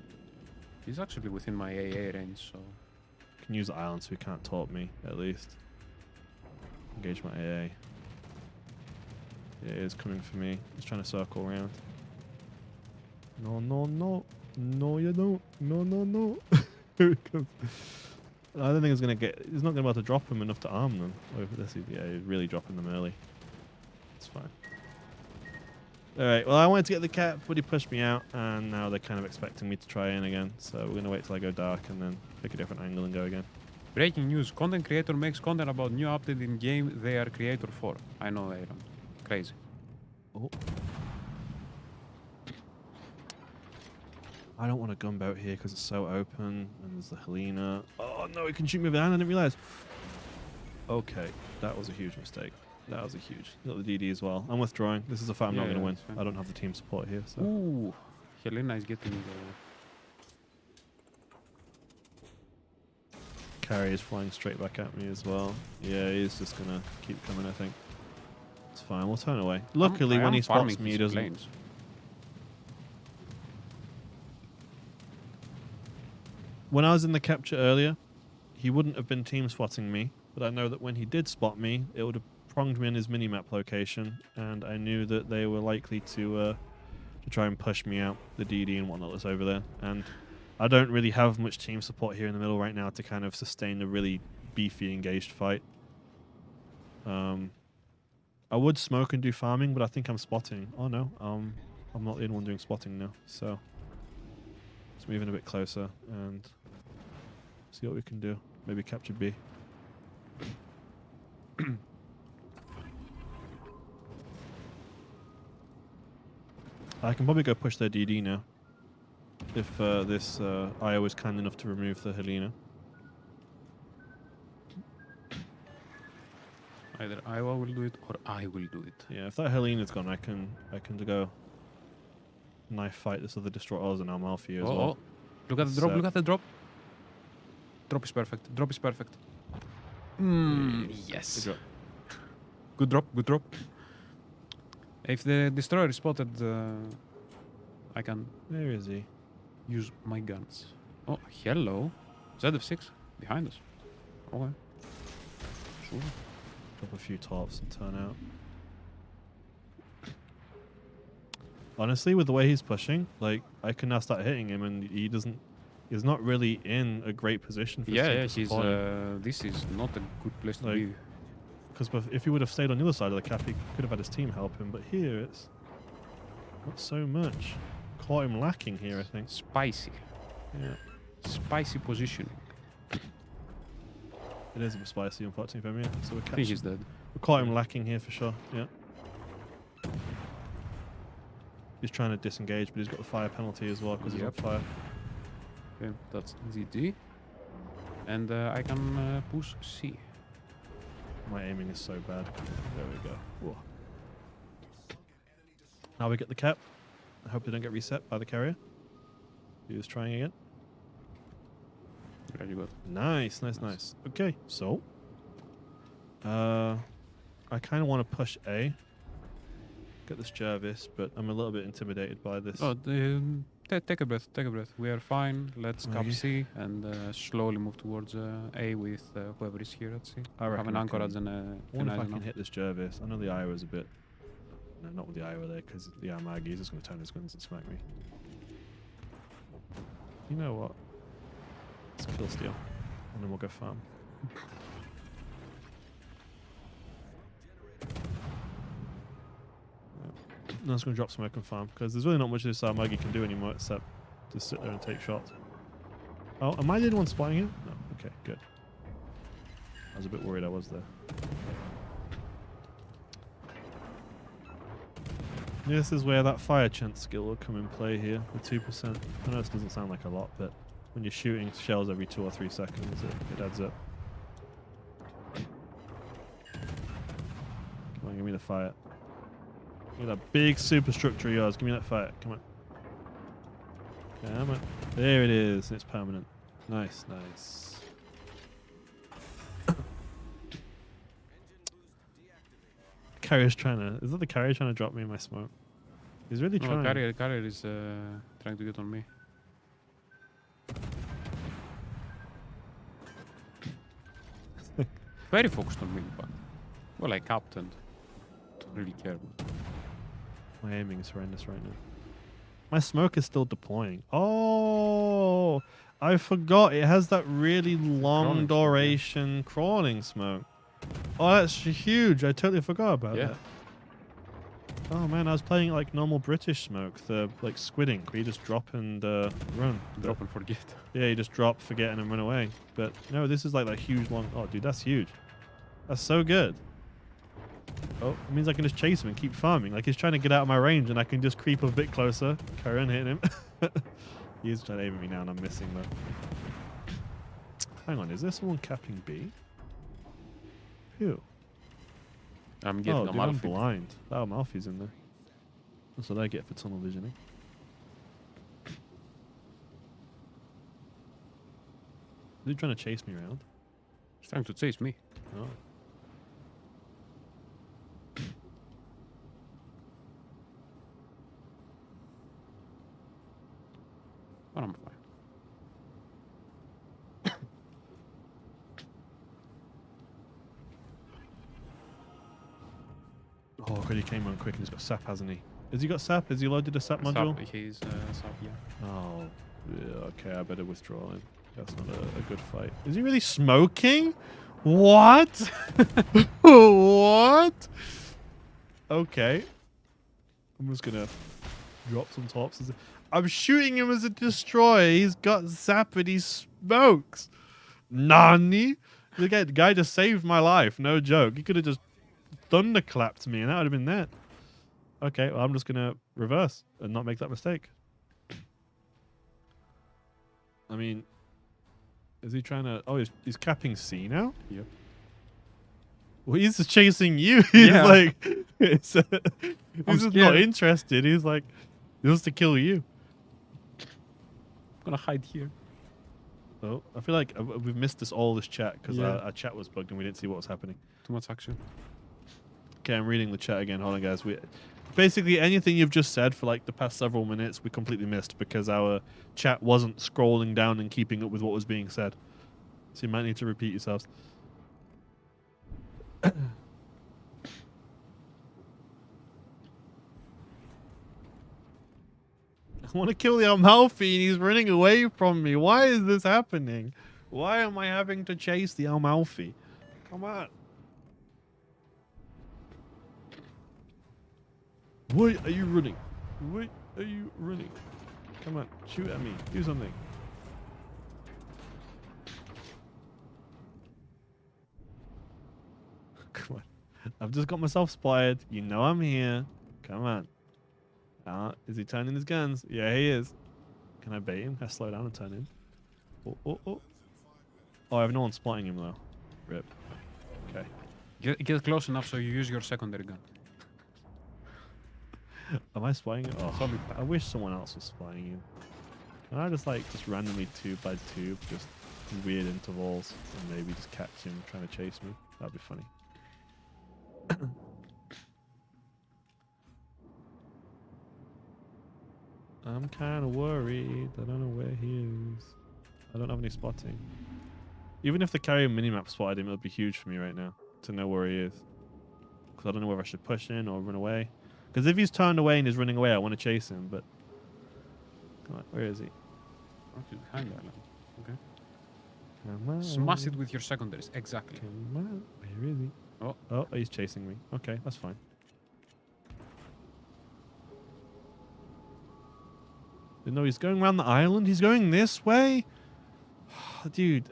He's actually within my AA range, so can use the island so he can't taunt me, at least. Engage my AA. It is coming for me. He's trying to circle around. No, no, no. No, you don't. No, no, no. Here it comes. I don't think it's going to get... He's not going to be able to drop him enough to arm them. Oh, this is, yeah, he's really dropping them early. It's fine. Alright, well, I wanted to get the cap, but he pushed me out, and now they're kind of expecting me to try in again. So we're going to wait till I go dark and then pick a different angle and go again. Breaking news. Content creator makes content about new update in game they are creator for. I know, Aaron. Crazy. Oh. I don't want a gunboat here because it's so open, and there's the Helena. Oh no, he can shoot me with a hand, I didn't realize. Okay, that was a huge mistake. That was a huge. Got the DD as well. I'm withdrawing. This is a fight I'm not going to win. I don't have the team support here. So. Ooh, Helena is getting Carry is flying straight back at me as well. Yeah, he's just going to keep coming, I think. It's fine, we'll turn away. Luckily, when he spots me, he doesn't. Planes. When I was in the capture earlier, he wouldn't have been team spotting me, but I know that when he did spot me, it would have pronged me in his minimap location, and I knew that they were likely to try and push me out, the DD and whatnot that's over there. And I don't really have much team support here in the middle right now to kind of sustain a really beefy engaged fight. I would smoke and do farming, but I think I'm spotting. Oh no, I'm not the only one doing spotting now, so let's move in a bit closer and see what we can do. Maybe capture B. I can probably go push their DD now. If this IO is kind enough to remove the Helena. Either Iowa will do it or I will do it. Yeah, if that Helena's gone, I can go knife fight this other destroyers and I'm Alfie as well. Oh, look at the drop! Look at the drop! Drop is perfect. Drop is perfect. Yes. Good drop. Good drop. If the destroyer is spotted, I can Where is he? use my guns. Oh, hello. ZF6 behind us. Okay. Sure. Drop a few tops and turn out. Honestly, with the way he's pushing, like I can now start hitting him, and he's not really in a great position for He's this is not a good place to be. Because if he would have stayed on the other side of the cap, he could have had his team help him. But here it's not so much. Caught him lacking here, I think. Spicy. Yeah. Spicy positioning. It is a bit spicy, unfortunately, for me. So I think he's dead. We caught him lacking here for sure. Yeah. He's trying to disengage, but he's got the fire penalty as well because he's on fire. Okay, that's GG. And I can push C. My aiming is so bad. There we go. Whoa. Now we get the cap. I hope they don't get reset by the carrier. He was trying again. Very good. Nice. Okay, so I kind of want to push A. Get this Jervis, but I'm a little bit intimidated by this. Oh, take a breath. Take a breath. We are fine. Let's cap C and slowly move towards A with whoever is here at C. I reckon have an anchorage and I wonder if I can hit this Jervis. I know the Iowa's a bit... No, not with the Iowa there, because the Armagi is just going to turn his guns and smack me. You know what? Let's kill steal, and then we'll go farm. No, I'm just going to drop smoke and farm, because there's really not much this Armagi can do anymore except just sit there and take shots. Oh, am I the only one spotting him? No. Okay, good. I was a bit worried I was there. This is where that fire chance skill will come in play here, with 2%. I know this doesn't sound like a lot, but when you're shooting shells every 2 or 3 seconds, it adds up. Come on, give me the fire. Give me that big superstructure of yours. Give me that fire. Come on. Come on. There it is. It's permanent. Nice. Carrier's trying to... Is that the carrier trying to drop me in my smoke? He's really trying. Carrier is trying to get on me. Very focused on me, but... Well, I capped and don't really care. My aiming is horrendous right now. My smoke is still deploying. Oh, I forgot. It has that really long Crawling smoke, yeah. duration crawling smoke. Oh, that's huge. I totally forgot about Yeah. that. Oh man, I was playing like normal British smoke, the like squidding, where you just drop and run. Drop and forget. Yeah, you just drop, forget, and then run away. But no, this is like that huge long. Oh, dude, that's huge. That's so good. Oh, it means I can just chase him and keep farming. Like he's trying to get out of my range, and I can just creep a bit closer, carry on hitting him. He is trying to aim at me now, and I'm missing though. Hang on, is there someone capping B? Who? I'm getting Oh, a dude, I'm Malphite. blind. That Amalfi's in there. That's what I get for tunnel visioning. Is he trying to chase me around? He's trying to chase me. Oh. But I'm fine. Oh, God, he came on quick and he's got sap, hasn't he? Has he got sap? Has he loaded a sap module? He's sap, yeah. Oh, yeah, okay, I better withdraw him. That's not a good fight. Is he really smoking? What? What? Okay. I'm just gonna drop some tops. I'm shooting him as a destroyer. He's got zap and he smokes. Nani? The guy just saved my life. No joke. He could have just thunderclapped me and that would have been that. Okay, well, I'm just gonna reverse and not make that mistake. I mean, is he trying to... Oh, he's capping C now? Yep. Well, he's just chasing you. He's Yeah. like... he's just not scared. interested. He's like... He wants to kill you. I'm gonna hide here. Oh, I feel like we've missed all this chat because Yeah. our chat was bugged and we didn't see what was happening. Too much action. Okay, I'm reading the chat again. Hold on, guys. Basically, anything you've just said for like the past several minutes, we completely missed because our chat wasn't scrolling down and keeping up with what was being said. So you might need to repeat yourselves. I want to kill the Amalfi and he's running away from me. Why is this happening? Why am I having to chase the Amalfi? Come on. Why are you running? Why are you running? Come on, shoot at me. Do something. Come on. I've just got myself spotted. You know I'm here. Come on. Is he turning his guns? Yeah, he is. Can I bait him? Can I slow down and turn in? Oh, oh, oh. Oh, I have no one spotting him though. Rip. Okay. Get close enough so you use your secondary gun. Am I spying it? Oh, I wish someone else was spying you. Can I just randomly tube by tube, just in weird intervals, and maybe just catch him trying to chase me? That'd be funny. I'm kind of worried. I don't know where he is. I don't have any spotting. Even if the carrier minimap spotted him, it would be huge for me right now to know where he is. Because I don't know whether I should push in or run away. Because if he's turned away and he's running away, I want to chase him, but... Come on, where is he? Okay, behind the island. Okay. Come on. Smash it with your secondaries. Exactly. Come on. Where is he? Oh. Oh, he's chasing me. Okay, that's fine. No, he's going around the island. He's going this way? Dude.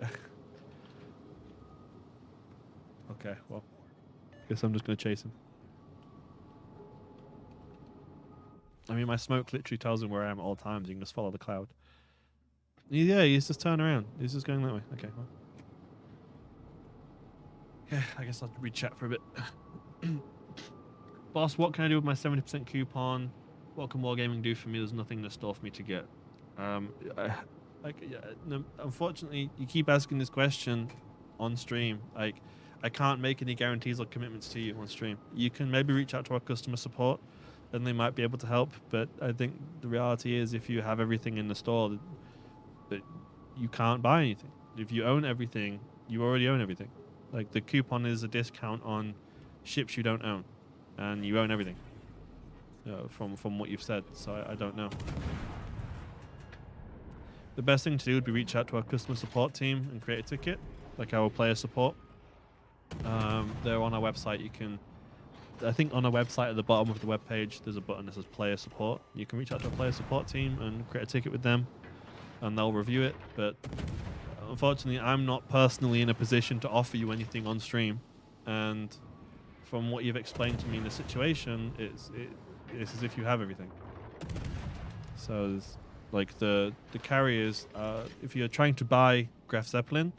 Okay, well. Guess I'm just going to chase him. I mean, my smoke literally tells him where I am at all times. You can just follow the cloud. Yeah, he's just turning around. He's just going that way. Okay, well. Yeah, I guess I'll re-chat for a bit. Boss, what can I do with my 70% coupon? What can Wargaming do for me? There's nothing in store for me to get. Unfortunately, you keep asking this question on stream. I can't make any guarantees or commitments to you on stream. You can maybe reach out to our customer support, and they might be able to help. But I think the reality is, if you have everything in the store, that you can't buy anything. If you own everything, you already own everything. Like the coupon is a discount on ships you don't own, and you own everything. From what you've said, so I don't know. The best thing to do would be reach out to our customer support team and create a ticket, like our player support. They're on our website. You can, I think on our website at the bottom of the web page, there's a button that says player support. You can reach out to our player support team and create a ticket with them, and they'll review it. But unfortunately, I'm not personally in a position to offer you anything on stream. And from what you've explained to me in the situation, it's as if you have everything. So there's, like the carriers, if you're trying to buy Graf Zeppelin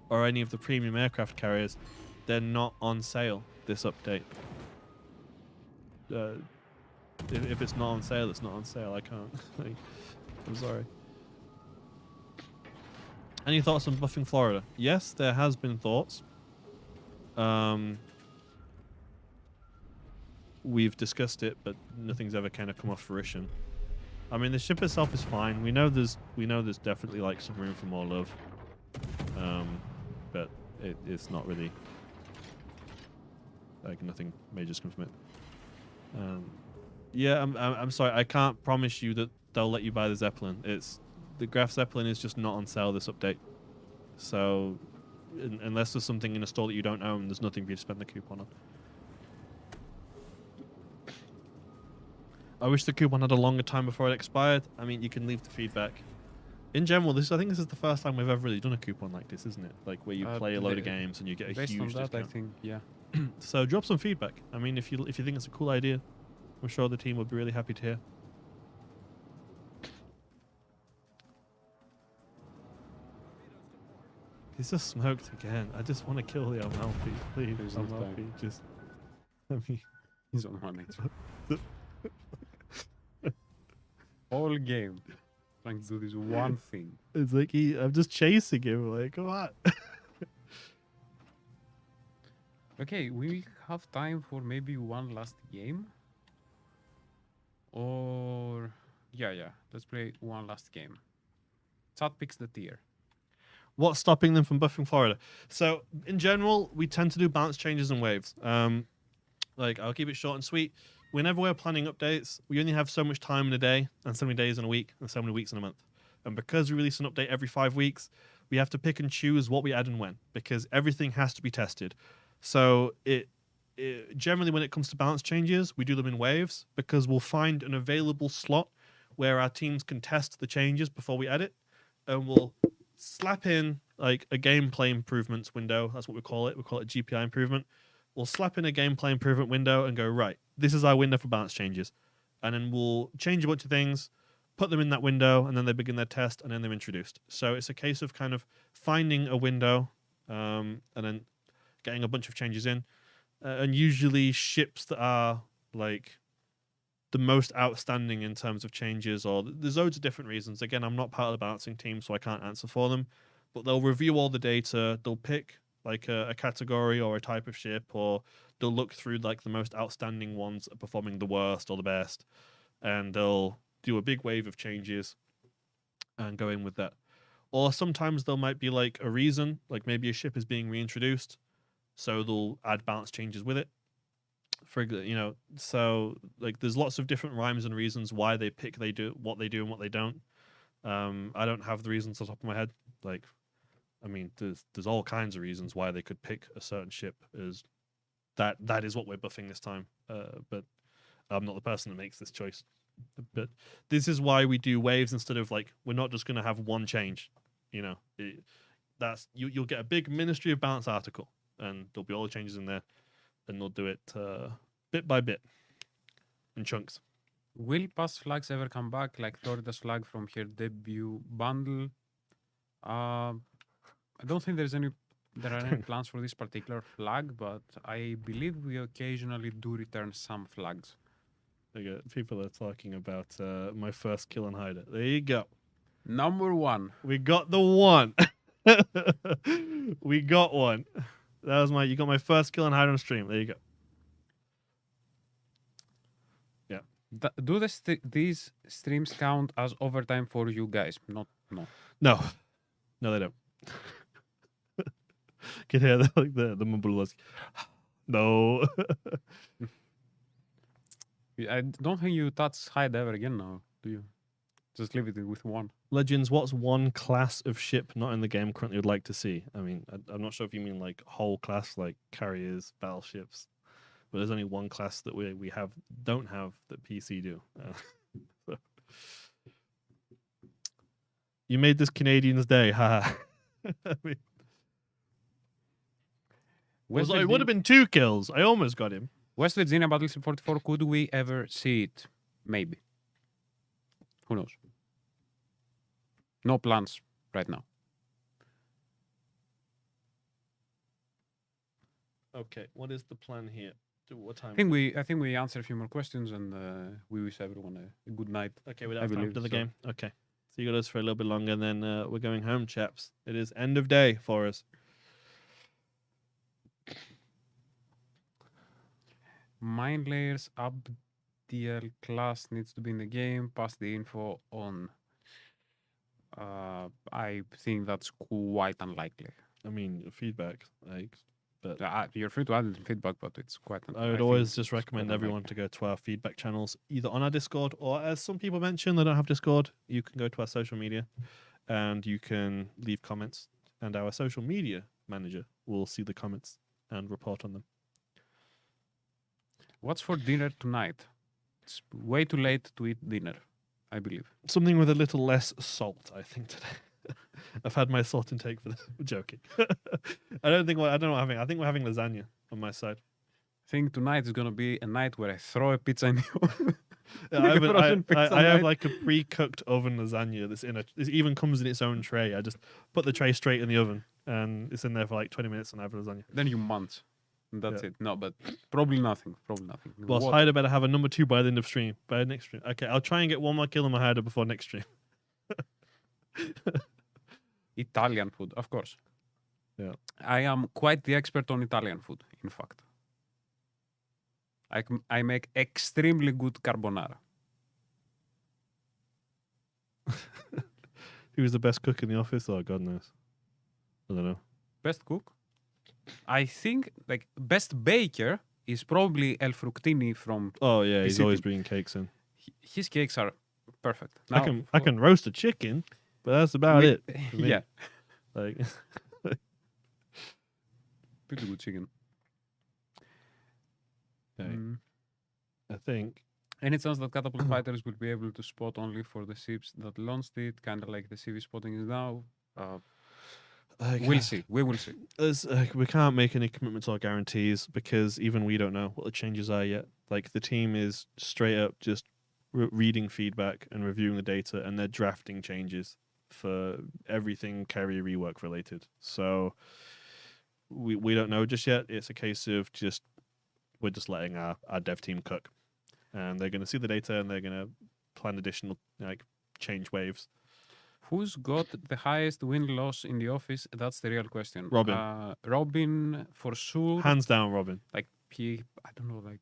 or any of the premium aircraft carriers, they're not on sale this update. If it's not on sale, it's not on sale. I can't. I'm sorry. Any thoughts on buffing Florida? Yes, there has been thoughts. We've discussed it, but nothing's ever kind of come off fruition. I mean, the ship itself is fine. We know there's definitely like some room for more love, but it's not really like nothing major's come from it. Yeah, I'm sorry. I can't promise you that they'll let you buy the Zeppelin. The Graf Zeppelin is just not on sale this update. So unless there's something in a store that you don't own, there's nothing for you to spend the coupon on. I wish the coupon had a longer time before it expired. I mean, you can leave the feedback. In general, I think this is the first time we've ever really done a coupon like this, isn't it? Like where you play a load of games and you get a based huge on that, discount. I think, yeah. So drop some feedback. I mean, if you think it's a cool idea, I'm sure the team would be really happy to hear. He's just smoked again. I just want to kill the Amalfi, please. There's no Amalfi, time. just let me. He's on 1 whole game trying to do this one thing. It's like I'm just chasing him. Like, come on. Okay, we have time for maybe one last game. Or yeah, let's play one last game. Chat picks the tier. What's stopping them from buffing Florida? So in general, we tend to do balance changes and waves. Like I'll keep it short and sweet. Whenever we're planning updates, we only have so much time in a day and so many days in a week and so many weeks in a month. And because we release an update every 5 weeks, we have to pick and choose what we add and when, because everything has to be tested. So it generally, when it comes to balance changes, we do them in waves because we'll find an available slot where our teams can test the changes before we add it, and we'll slap in like a gameplay improvements window. That's what we call it. We call it GPI improvement. We'll slap in a gameplay improvement window and go, right, this is our window for balance changes. And then we'll change a bunch of things, put them in that window, and then they begin their test, and then they're introduced. So it's a case of kind of finding a window and then getting a bunch of changes in. And usually ships that are like the most outstanding in terms of changes, or there's loads of different reasons. Again, I'm not part of the balancing team, so I can't answer for them. But they'll review all the data. They'll pick like a category or a type of ship, or they'll look through like the most outstanding ones that are performing the worst or the best, and they'll do a big wave of changes and go in with that. Or sometimes there might be like a reason, like maybe a ship is being reintroduced, so they'll add balance changes with it. So like there's lots of different rhymes and reasons why they pick what they do and what they don't. I don't have the reasons on top of my head. Like, I mean, there's all kinds of reasons why they could pick a certain ship as that is what we're buffing this time. But I'm not the person that makes this choice. But this is why we do waves instead of like, we're not just going to have one change. You'll get a big Ministry of Balance article, and there'll be all the changes in there, and they'll do it bit by bit in chunks. Will past flags ever come back, like Florida's flag from her debut bundle? I don't think there are any plans for this particular flag, but I believe we occasionally do return some flags. People are talking about my first kill and hider. There you go. Number 1. We got the one. We got one. You got my first kill and hider on stream. There you go. Yeah. Do these streams count as overtime for you guys? No. No, they don't. Can hear the mumble was. No. I don't think you touch hide ever again now, do you? Just leave it with one. Legends, what's one class of ship not in the game currently would like to see? I mean, I'm not sure if you mean like whole class, like carriers, battleships, but there's only one class that we don't have that PC do. So. You made this Canadian's day, haha. I mean, it would have been 2 kills. I almost got him. West Virginia Battleship 44, could we ever see it? Maybe. Who knows? No plans right now. Okay, what is the plan here? What time? I think we answered a few more questions, and we wish everyone a good night. Okay, we don't have time believe to the so. game. Okay. So you got us for a little bit longer, and then we're going home, chaps. It is end of day for us. Mind layers Abdiel class needs to be in the game. Pass the info on. I think that's quite unlikely. I mean, feedback, like, but You're free to add it in feedback, but it's quite. I would always just recommend everyone to go to our feedback channels, either on our Discord or, as some people mention, they don't have Discord. You can go to our social media, and you can leave comments, and our social media manager will see the comments and report on them. What's for dinner tonight? It's way too late to eat dinner, I believe. Something with a little less salt, I think, today. I've had my salt intake for this. Joking. I don't know what I'm having. I think we're having lasagna on my side. I think tonight is gonna be a night where I throw a pizza in the oven. I have like a pre-cooked oven lasagna that's in a. It even comes in its own tray. I just put the tray straight in the oven, and it's in there for like 20 minutes, and I have lasagna. Then you munch. And that's Yeah. it. No, but probably nothing. Probably nothing. Well, What- Hyder better have a number 2 by the end of stream. By next stream. Okay, I'll try and get one more kill on my Hyder before next stream. Italian food, of course. Yeah. I am quite the expert on Italian food, in fact. I make extremely good carbonara. Who's the best cook in the office? Oh, God knows. I don't know. Best cook? I think, like, best baker is probably El Fructini from... Oh yeah, he's always City. bringing cakes in. His cakes are perfect. I can roast a chicken, but that's about it. for me. Yeah, Like, pretty good chicken. okay. Mm. I think. Any chance that catapult fighters will be able to spot only for the ships that launched it, kind of like the CV spotting is now? We'll see. We will see. We can't make any commitments or guarantees because even we don't know what the changes are yet. Like the team is straight up just reading feedback and reviewing the data, and they're drafting changes for everything carrier rework related. So we don't know just yet. It's a case of we're just letting our dev team cook, and they're going to see the data and they're going to plan additional change waves. Who's got the highest win-loss in the office? That's the real question. Robin. Robin, for sure. Hands down, Robin. Like, I don't know, like,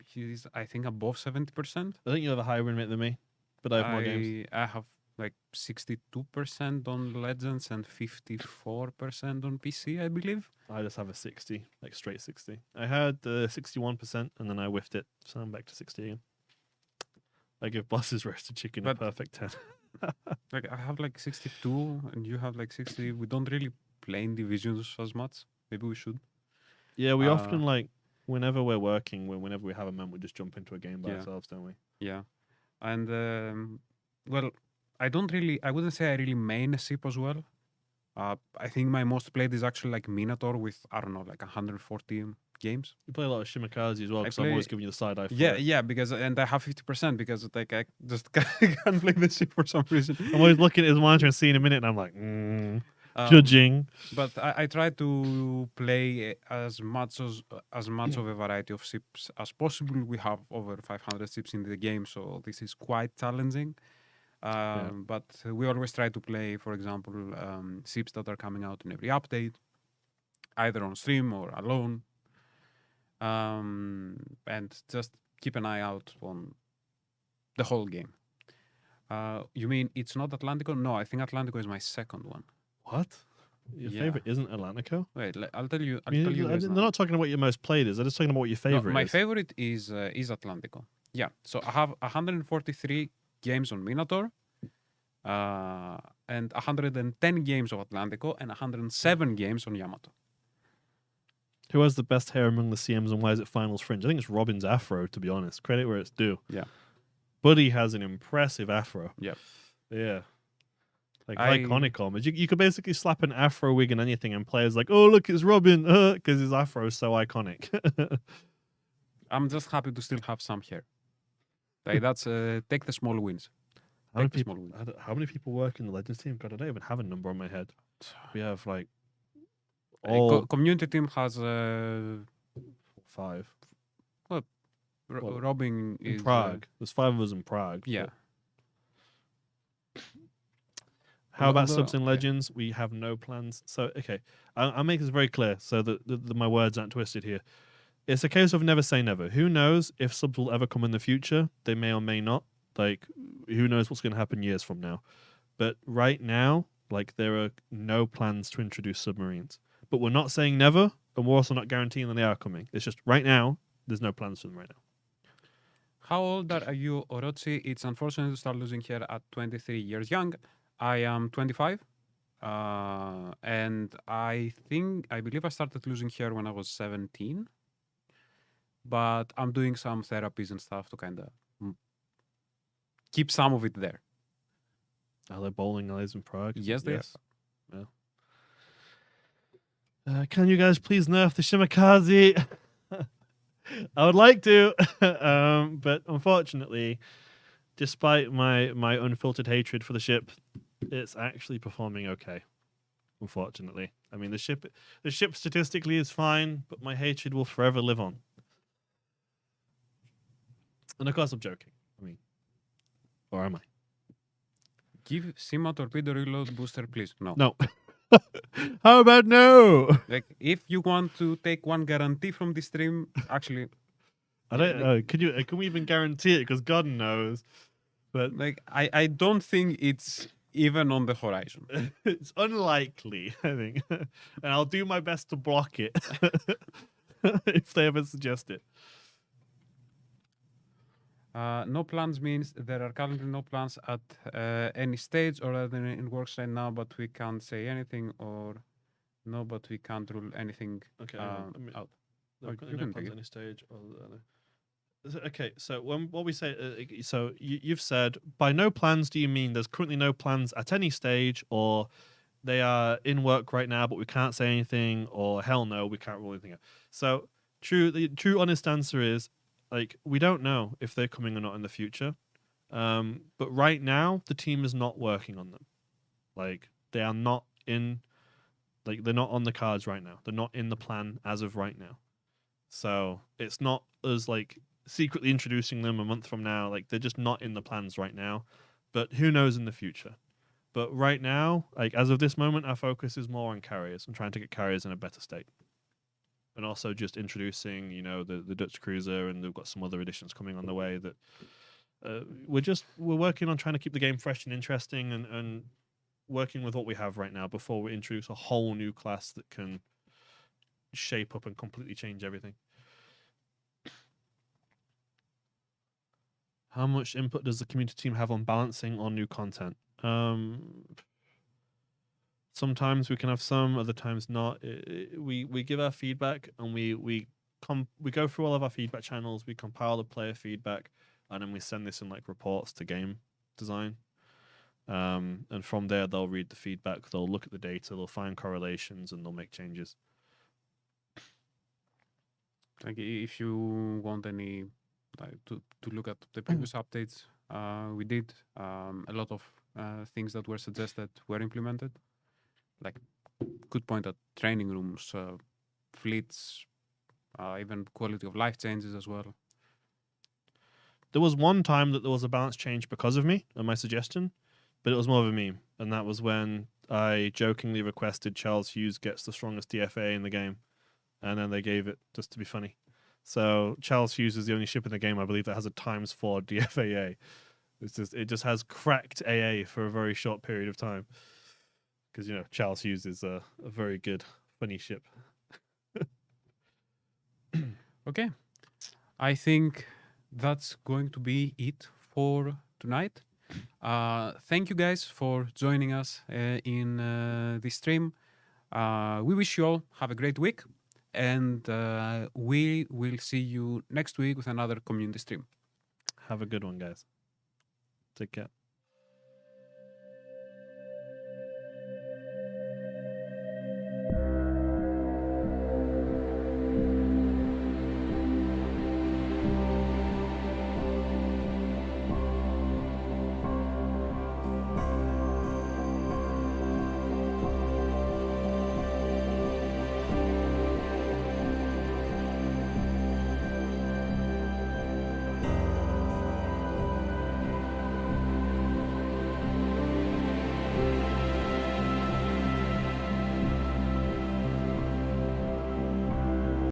he's, I think, above 70%. I think you have a higher win rate than me, but I have more games. I have, like, 62% on Legends and 54% on PC, I believe. I just have a 60, like straight 60. I had 61% and then I whiffed it, so I'm back to 60 again. I give Boss's roasted chicken a But- perfect 10. Like, I have, like, 62 and you have, like, 60. We don't really play in divisions as much. Maybe we should. Yeah, we often Uh, whenever we're working, whenever we have a moment, we just jump into a game by Yeah. ourselves, don't we? Yeah. And, well, I wouldn't say I really main a ship as well. I think my most played is actually like Minotaur with, I don't know, like 140 games. You play a lot of Shimakaze as well, I because I'm always play- giving you the side eye for Yeah, it. yeah, and I have 50% because like I just can't play the ship for some reason. I'm always looking at his monitor and seeing a minute, and I'm like, judging. But I try to play as much of a variety of ships as possible. We have over 500 ships in the game, so this is quite challenging. But we always try to play, for example, ships that are coming out in every update, either on stream or alone. And just keep an eye out on the whole game. You mean it's not Atlantico? No, I think Atlantico is my second one. What? Your Yeah. favorite isn't Atlantico? Wait, I'll tell you. I'll I mean, tell you they're guys now. not talking about what your most played is. They're just talking about what your No, favorite my is. favorite is Atlantico. Yeah. So I have 143 games on Minotaur, and 110 games of Atlantico, and 107 games on Yamato. Who has the best hair among the CMs and why is it finals fringe? I think it's Robin's afro, to be honest. Credit where it's due. Yeah. Buddy has an impressive afro. Yep. Yeah. Like I- iconic almost. You could basically slap an afro wig on anything and players like, oh, look, it's Robin, because his afro is so iconic. I'm just happy to still have some hair. Like that's take the small wins. How many Take the people? small wins. How many people work in the Legends team? God, I don't even have a number on my head. We have like Community team has 5 Well, Robin in is Prague. There's 5 of us in Prague. yeah. How about Although- subs in Legends? We have no plans. So, okay, I'll make this very clear so that my words aren't twisted here. It's a case of never say never. Who knows if subs will ever come in the future? They may or may not. Like, who knows what's going to happen years from now? But right now, like, there are no plans to introduce submarines. But we're not saying never, and we're also not guaranteeing that they are coming. It's just right now, there's no plans for them right now. How old are you, Orochi? It's unfortunate to start losing hair at 23 years young. I am 25. And I believe I started losing hair when I was 17. But I'm doing some therapies and stuff to kind of keep some of it there. Are there bowling alleys in Prague? Yes, they Yes. Can you guys please nerf the Shimakaze? I would like to, but unfortunately, despite my unfiltered hatred for the ship, it's actually performing okay. Unfortunately, I mean the ship statistically is fine, but my hatred will forever live on. And of course, I'm joking. I mean, or am I? Give Sima torpedo reload booster, please. No. No. How about no? Like, if you want to take one guarantee from this stream, actually, I don't know. Can we even guarantee it? Because God knows. But like, I don't think it's even on the horizon. it's unlikely, I think. And I'll do my best to block it if they ever suggest it. No plans means there are currently no plans at any stage or are they in works right now, but we can't say anything, or no, but we can't rule anything Okay. out. No, Or you no can plans take at any stage. Okay, so what we say, so you've said by no plans, do you mean there's currently no plans at any stage, or they are in work right now, but we can't say anything, or hell no, we can't rule anything out. So the true honest answer is, like, we don't know if they're coming or not in the future. But right now, the team is not working on them. Like, they are not in, like, they're not on the cards right now. They're not in the plan as of right now. So it's not us, like, secretly introducing them a month from now. Like, they're just not in the plans right now. But who knows in the future? But right now, like, as of this moment, our focus is more on carriers and trying to get carriers in a better state. And also just introducing, you know, the Dutch cruiser, and we've got some other additions coming on the way that we're working on trying to keep the game fresh and interesting, and working with what we have right now before we introduce a whole new class that can shape up and completely change everything. How much input does the community team have on balancing on new content? Sometimes we can have some, other times not. We give our feedback, and we go through all of our feedback channels. We compile the player feedback, and then we send this in like reports to game design. And from there, they'll read the feedback. They'll look at the data. They'll find correlations, and they'll make changes. Like, if you want any to look at the previous updates, we did a lot of things that were suggested were implemented. Like, could point at training rooms, fleets, even quality of life changes as well. There was one time that there was a balance change because of me and my suggestion, but it was more of a meme. And that was when I jokingly requested Charles Hughes gets the strongest DFA in the game. And then they gave it just to be funny. So Charles Hughes is the only ship in the game, I believe, that has a ×4 DFAA. It just has cracked AA for a very short period of time. because you know Charles Hughes is a very good funny ship. Okay. I think that's going to be it for tonight. Thank you guys for joining us in this stream. We wish you all have a great week, and we will see you next week with another community stream. Have a good one, guys. Take care.